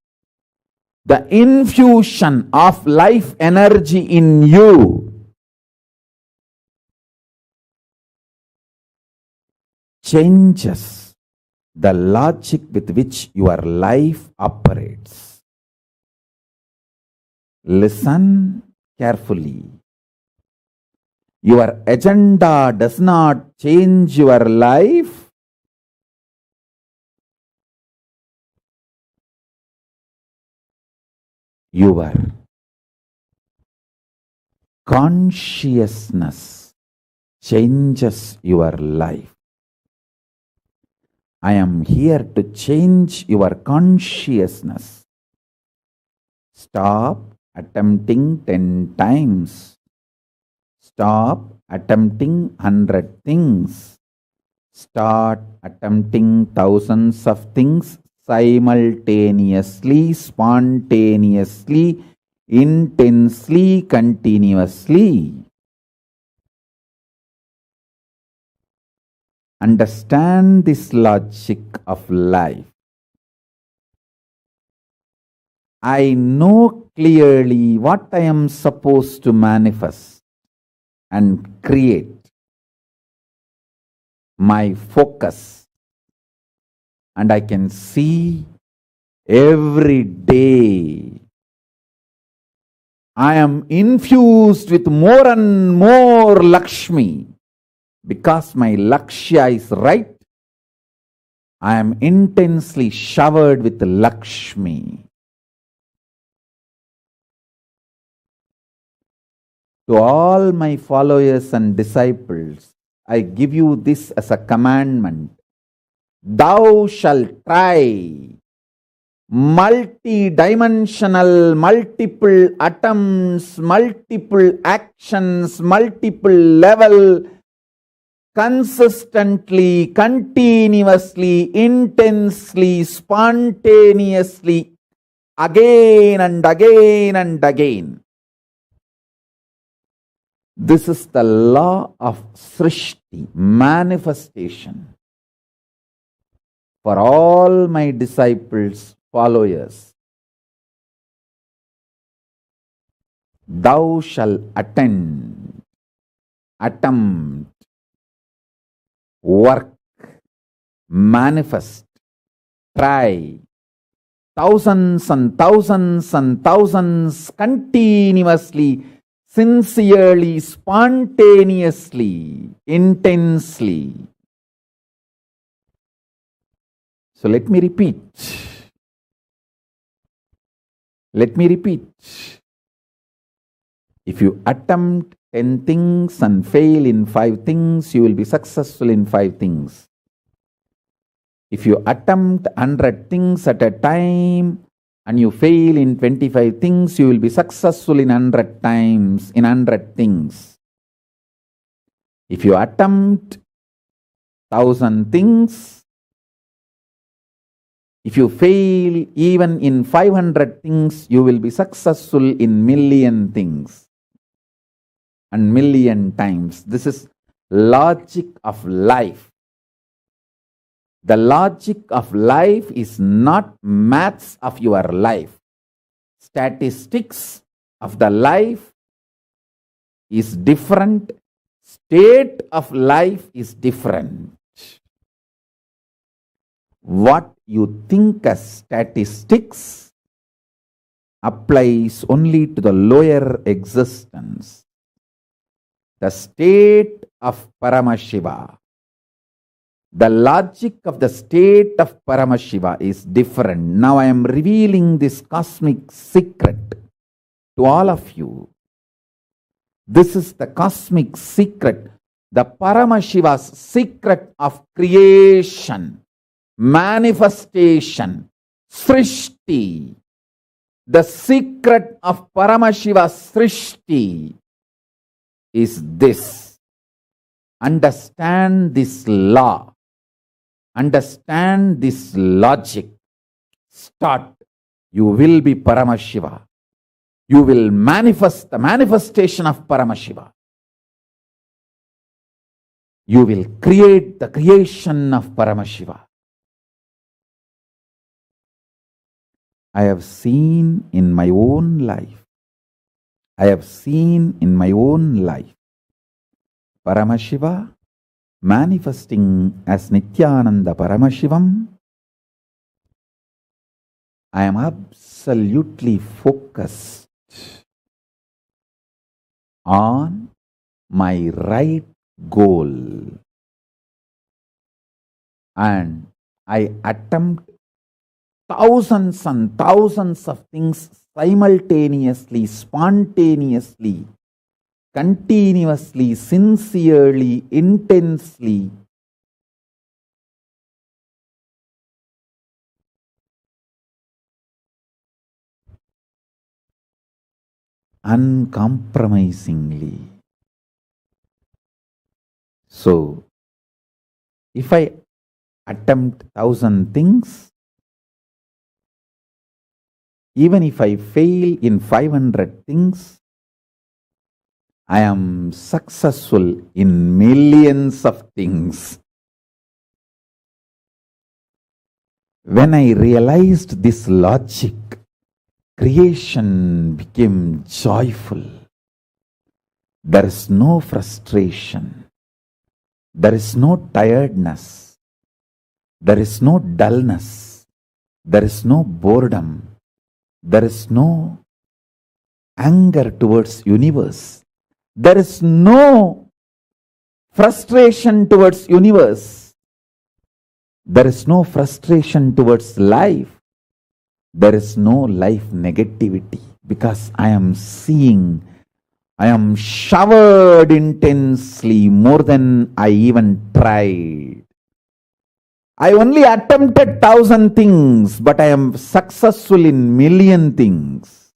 B: the infusion of life energy in you changes the logic with which your life operates. Listen carefully. Your agenda does not change your life. Your consciousness changes your life. I am here to change your consciousness. Stop attempting 10 times. Stop attempting 100 things. Start attempting thousands of things simultaneously, spontaneously, intensely, continuously. Understand this logic of life. I know clearly what I am supposed to manifest and create. My focus, and I can see every day I am infused with more and more Lakshmi. Because my Lakshya is right, I am intensely showered with Lakshmi. To all my followers and disciples, I give you this as a commandment. Thou shalt try multi-dimensional, multiple atoms, multiple actions, multiple level, consistently, continuously, intensely, spontaneously, again and again and again. This is the law of Srishti, manifestation. For all my disciples, followers, thou shalt attend, attempt, work, manifest, try, thousands and thousands and thousands, continuously, sincerely, spontaneously, intensely. So let me repeat. Let me repeat. If you attempt 10 things and fail in 5 things, you will be successful in 5 things. If you attempt 100 things at a time and you fail in 25 things, you will be successful in 100 times, in 100 things. If you attempt 1,000 things, if you fail even in 500 things, you will be successful in million things and million times. This is logic of life. The logic of life is not maths of your life. Statistics of the life is different. State of life is different. What you think as statistics applies only to the lower existence. The state of Paramashiva, the logic of the state of Paramashiva is different. Now I am revealing this cosmic secret to all of you. This is the cosmic secret, the Paramashiva's secret of creation, manifestation, Srishti. The secret of Paramashiva's Srishti is this. Understand this law. Understand this logic. Start. You will be Paramashiva. You will manifest the manifestation of Paramashiva. you will create the creation of Paramashiva. I have seen in my own life, Paramashiva manifesting as Nithyananda Paramashivam. I am absolutely focused on my right goal, and I attempt thousands and thousands of things simultaneously, spontaneously, continuously, sincerely, intensely. Uncompromisingly. So, if I attempt 1,000 things, even if I fail in 500 things, I am successful in millions of things. When I realized this logic, creation became joyful. There is no frustration. There is no tiredness. There is no dullness. There is no boredom. There is no anger towards universe. There is no frustration towards universe. There is no frustration towards life. There is no life negativity, because I am seeing, I am showered intensely more than I even tried. I only attempted 1,000 things, but I am successful in million things.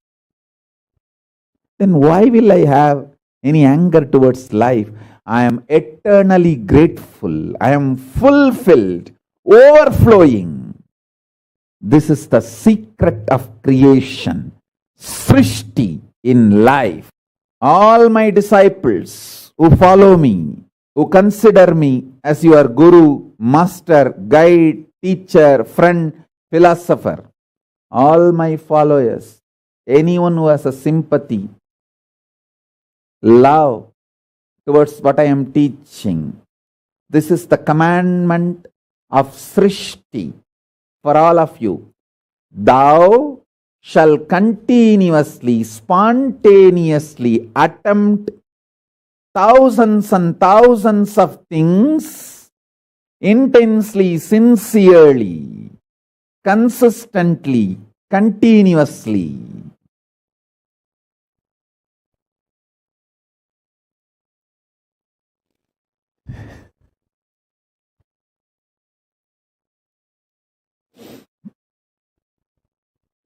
B: Then why will I have any anger towards life? I am eternally grateful. I am fulfilled, overflowing. This is the secret of creation, Srishti in life. All my disciples who follow me, who consider me as your guru, master, guide, teacher, friend, philosopher, all my followers, anyone who has a sympathy, love towards what I am teaching, this is the commandment of Srishti for all of you. Thou shall continuously, spontaneously attempt thousands and thousands of things intensely, sincerely, consistently, continuously.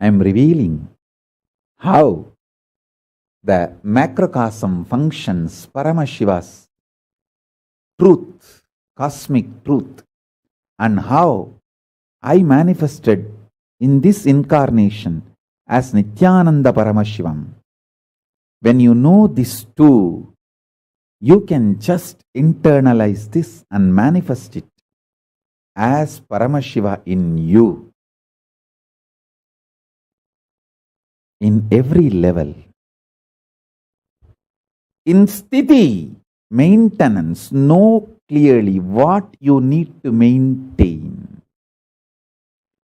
B: I am revealing how the macrocosm functions, Paramashiva's truth, cosmic truth, and how I manifested in this incarnation as Nithyananda Paramashivam. When you know this too, you can just internalize this and manifest it as Paramashiva in you. In every level. In sthiti, maintenance, know clearly what you need to maintain.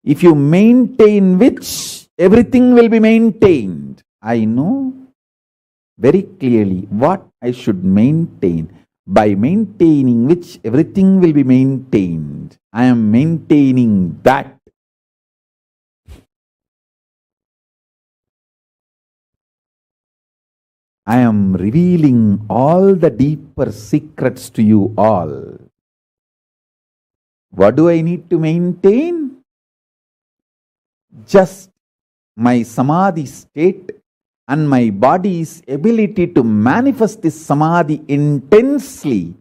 B: If you maintain which, everything will be maintained. I know very clearly what I should maintain. By maintaining which, everything will be maintained. I am maintaining that. I am revealing all the deeper secrets to you all. What do I need to maintain? Just my samadhi state and my body's ability to manifest this samadhi intensely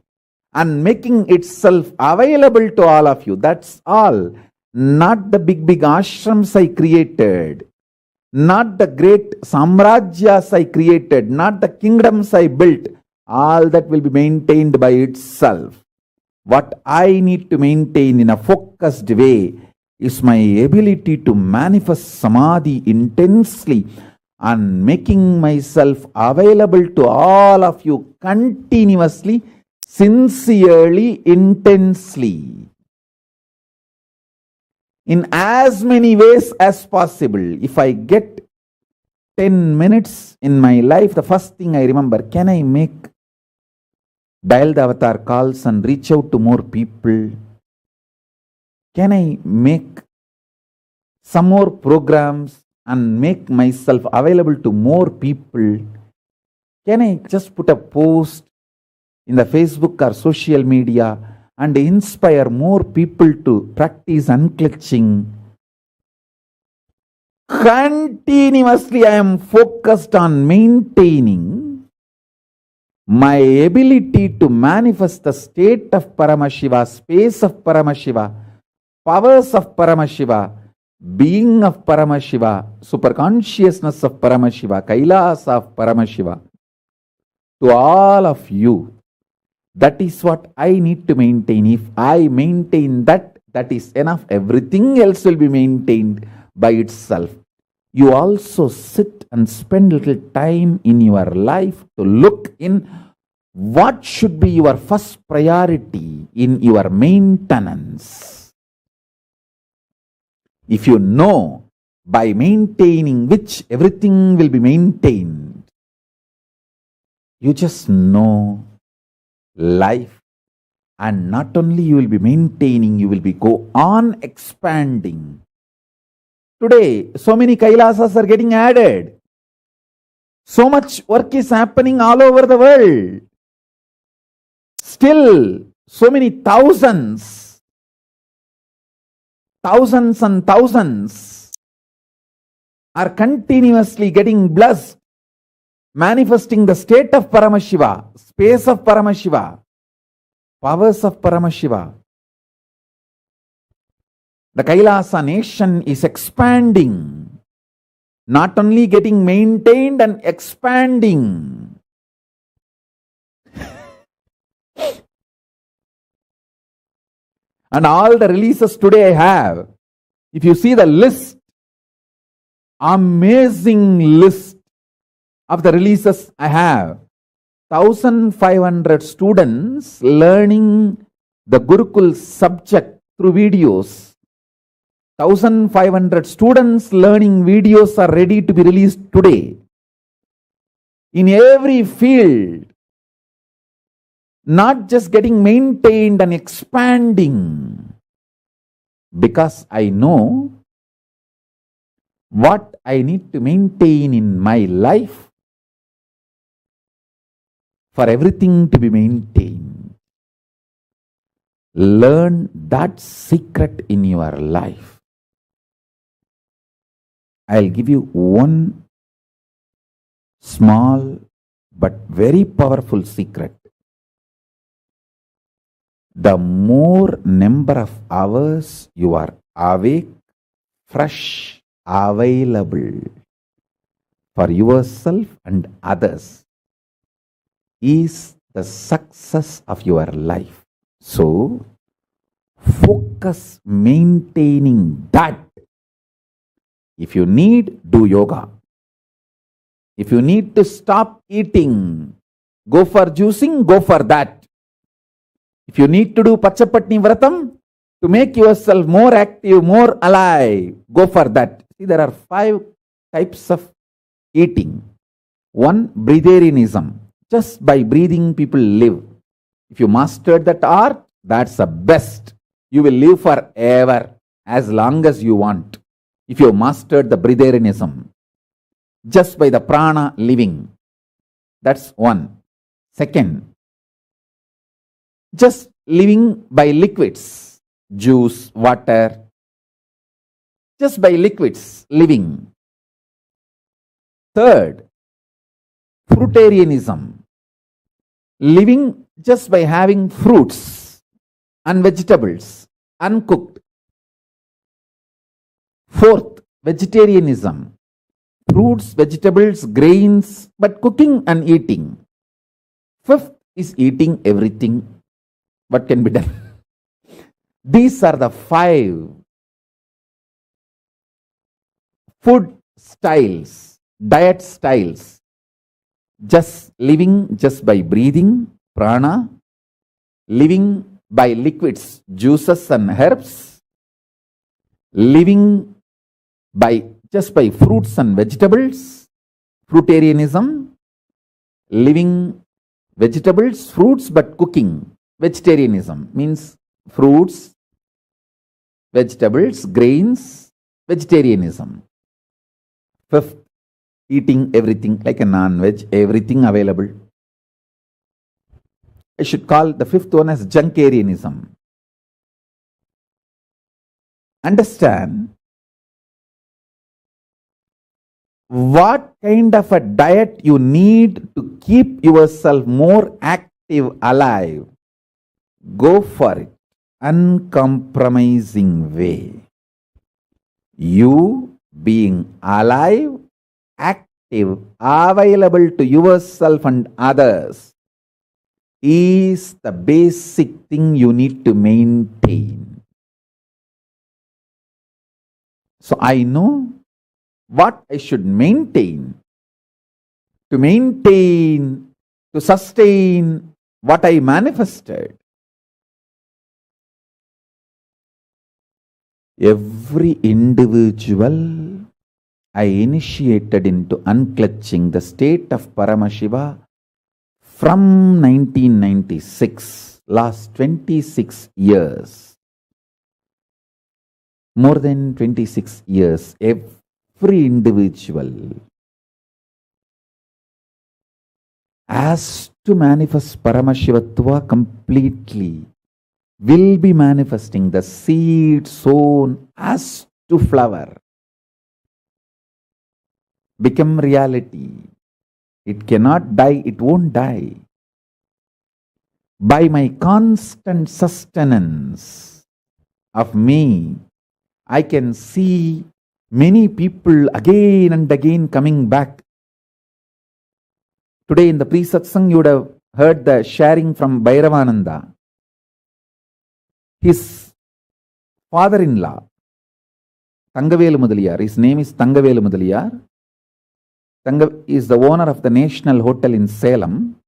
B: and making itself available to all of you. That's all. Not the big ashrams I created. Not the great samrajyas I created, not the kingdoms I built. All that will be maintained by itself. What I need to maintain in a focused way is my ability to manifest samadhi intensely and making myself available to all of you continuously, sincerely, intensely, in as many ways as possible. If I get 10 minutes in my life, the first thing I remember, can I dial the avatar calls and reach out to more people? Can I make some more programs and make myself available to more people? Can I just put a post in the Facebook or social media and inspire more people to practice unclutching? Continuously, I am focused on maintaining my ability to manifest the state of Paramashiva, space of Paramashiva, powers of Paramashiva, being of Paramashiva, superconsciousness of Paramashiva, Kailas of Paramashiva, to all of you. That is what I need to maintain. If I maintain that, that is enough. Everything else will be maintained by itself. You also sit and spend little time in your life to look in what should be your first priority in your maintenance. If you know by maintaining which everything will be maintained, you just know life, and not only you will be maintaining, you will be go on expanding. Today, so many Kailasas are getting added. So much work is happening all over the world. Still, so many thousands and thousands are continuously getting blessed, manifesting the state of Paramashiva, space of Paramashiva, powers of Paramashiva. The Kailasa nation is expanding, not only getting maintained and expanding. And all the releases today I have, if you see the list, amazing list of the releases I have, 1,500 students learning the Gurukul subject through videos. 1,500 students learning videos are ready to be released today. In every field, not just getting maintained and expanding, because I know what I need to maintain in my life for everything to be maintained. Learn that secret in your life. I'll give you one small but very powerful secret. The more number of hours you are awake, fresh, available for yourself and others is the success of your life. So, focus maintaining that. If you need, do yoga. If you need to stop eating, go for juicing, go for that. If you need to do Pachapatni Vratam to make yourself more active, more alive, go for that. See, there are 5 types of eating. 1, breatharianism. Just by breathing, people live. If you mastered that art, that's the best. You will live forever, as long as you want. If you mastered the breatharianism, just by the prana living. That's 1. Second, just living by liquids, juice, water, just by liquids, living. Third, fruitarianism, living just by having fruits and vegetables, uncooked. Fourth, vegetarianism, fruits, vegetables, grains, but cooking and eating. Fifth is eating everything. what can be done? These are the 5 food styles, diet styles. Just living just by breathing, prana, living by liquids, juices and herbs, living by just by fruits and vegetables, fruitarianism, living vegetables, fruits but cooking, vegetarianism means fruits, vegetables, grains, vegetarianism. 5th, eating everything like a non-veg, everything available. I should call the 5th one as junkarianism. Understand what kind of a diet you need to keep yourself more active, alive. Go for it. Uncompromising way. You being alive, active, available to yourself and others is the basic thing you need to maintain. So I know what I should maintain to sustain what I manifested. Every individual I initiated into unclutching the state of Paramashiva from 1996, last 26 years. More than 26 years, every individual has to manifest Paramashivatva completely, will be manifesting the seed sown as to flower, become reality. It cannot die, it won't die. By my constant sustenance of me, I can see many people again and again coming back. Today in the pre-Satsang, you would have heard the sharing from Bhairavananda. His father-in-law, Thangavelu Mudaliyar, his name is Thangavelu Mudaliyar. Is the owner of the National Hotel in Salem.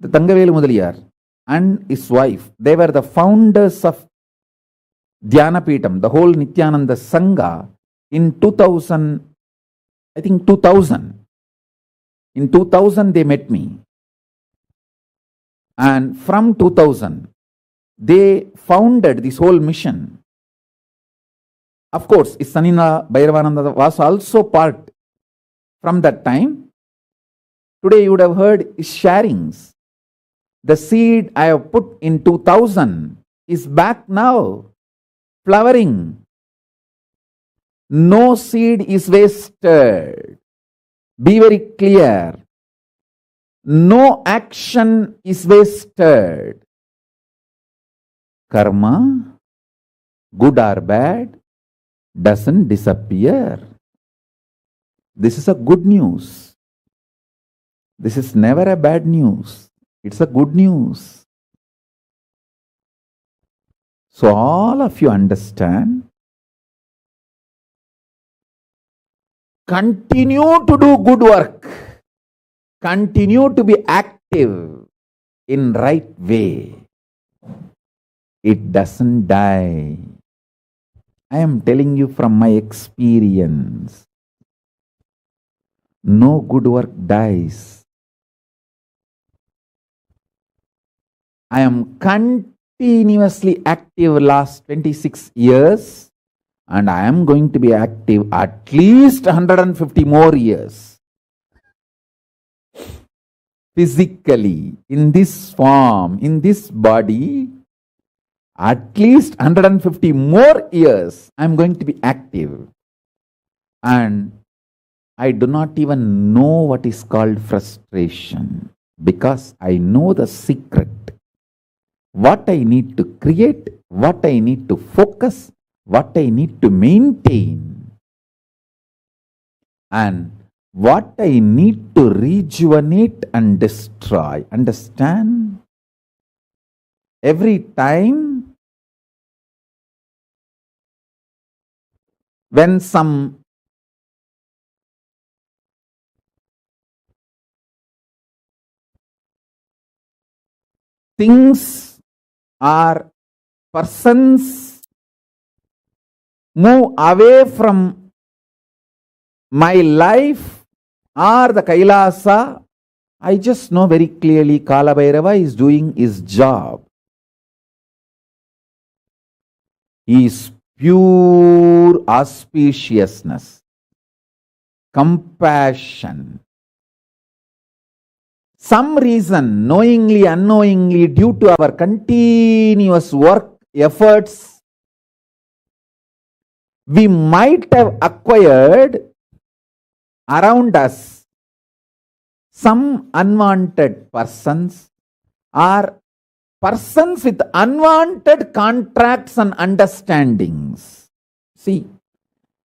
B: The Thangavelu Mudaliyar and his wife, they were the founders of Dhyanapeetham, the whole Nithyananda Sangha in 2000, I think 2000. In 2000 they met me. And from 2000, they founded this whole mission. Of course, his son-in-law Bhairavananda was also part from that time. Today you would have heard his sharings. The seed I have put in 2000 is back now, flowering. No seed is wasted. Be very clear. No action is wasted. Karma, good or bad, doesn't disappear. This is a good news. This is never a bad news. It's a good news. So all of you understand. Continue to do good work. Continue to be active in right way. It doesn't die. I am telling you from my experience. No good work dies. I am continuously active last 26 years and I am going to be active at least 150 more years. Physically, in this form, in this body, at least 150 more years I am going to be active. And I do not even know what is called frustration because I know the secret. What I need to create, what I need to focus, what I need to maintain, and what I need to rejuvenate and destroy. Understand? every time when some things or persons move away from my life or the Kailasa, I just know very clearly Kala Bhairava is doing his job. He is pure auspiciousness, compassion. Some reason, knowingly, unknowingly, due to our continuous work, efforts, we might have acquired around us some unwanted persons or persons with unwanted contracts and understandings. See,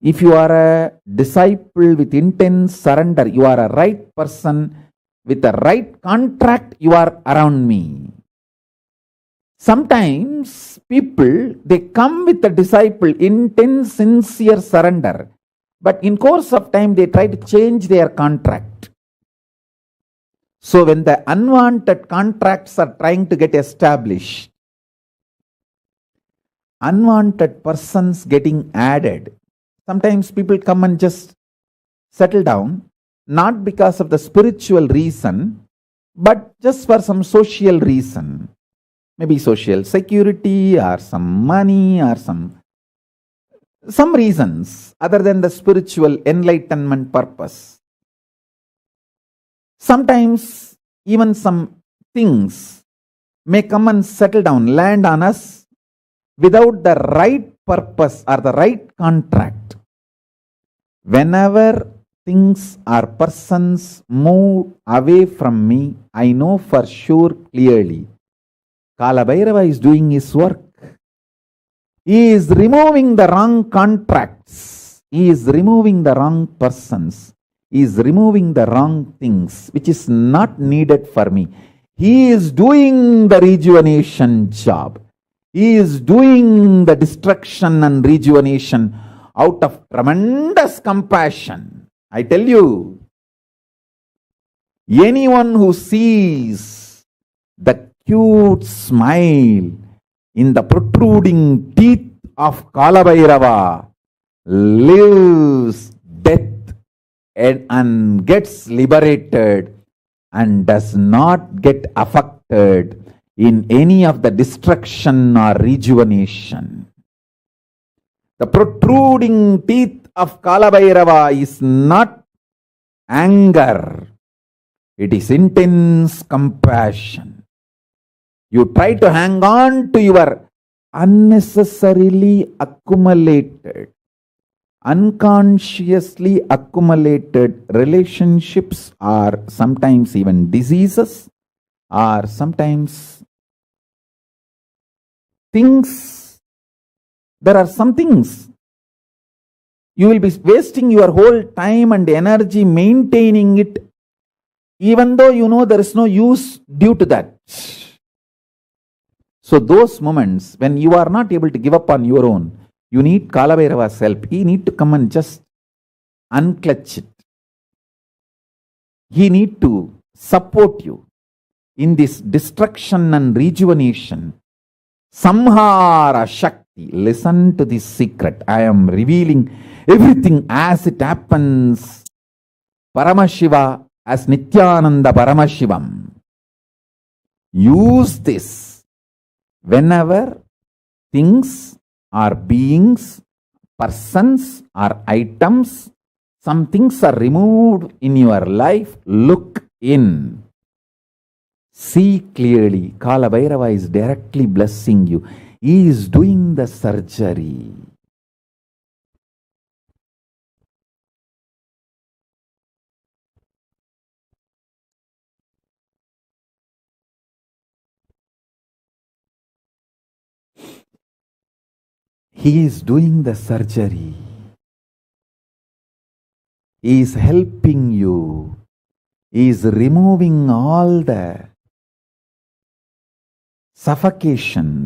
B: if you are a disciple with intense surrender, you are a right person with the right contract, you are around me. Sometimes people, they come with the disciple, intense, sincere surrender, but in course of time, they try to change their contract. So when the unwanted contracts are trying to get established, unwanted persons getting added, sometimes people come and just settle down, not because of the spiritual reason, but just for some social reason. Maybe social security or some money or some reasons other than the spiritual enlightenment purpose. Sometimes even some things may come and settle down, land on us without the right purpose or the right contract. Whenever things or persons move away from me, I know for sure clearly Kala Bhairava is doing his work. He is removing the wrong contracts. He is removing the wrong persons. He is removing the wrong things which is not needed for me. He is doing the rejuvenation job. He is doing the destruction and rejuvenation out of tremendous compassion. I tell you, anyone who sees the cute smile in the protruding teeth of Kala Bhairava lives death and gets liberated and does not get affected in any of the destruction or rejuvenation. The protruding teeth of Kala Bhairava is not anger, it is intense compassion. You try to hang on to your unnecessarily accumulated, unconsciously accumulated relationships, or sometimes even diseases, or sometimes things. There are some things you will be wasting your whole time and energy maintaining it, even though you know there is no use due to that. So those moments when you are not able to give up on your own, you need Kala Bhairava's help. He need to come and just unclutch it. He need to support you in this destruction and rejuvenation. Samhara Shakti. Listen to this secret. I am revealing everything as it happens. Paramashiva as Nithyananda Paramashivam. Use this whenever things or beings, persons or items, some things are removed in your life. Look in. See clearly. Kala Bhairava is directly blessing you. He is doing the surgery. He is doing the surgery. He is helping you. He is removing all the suffocation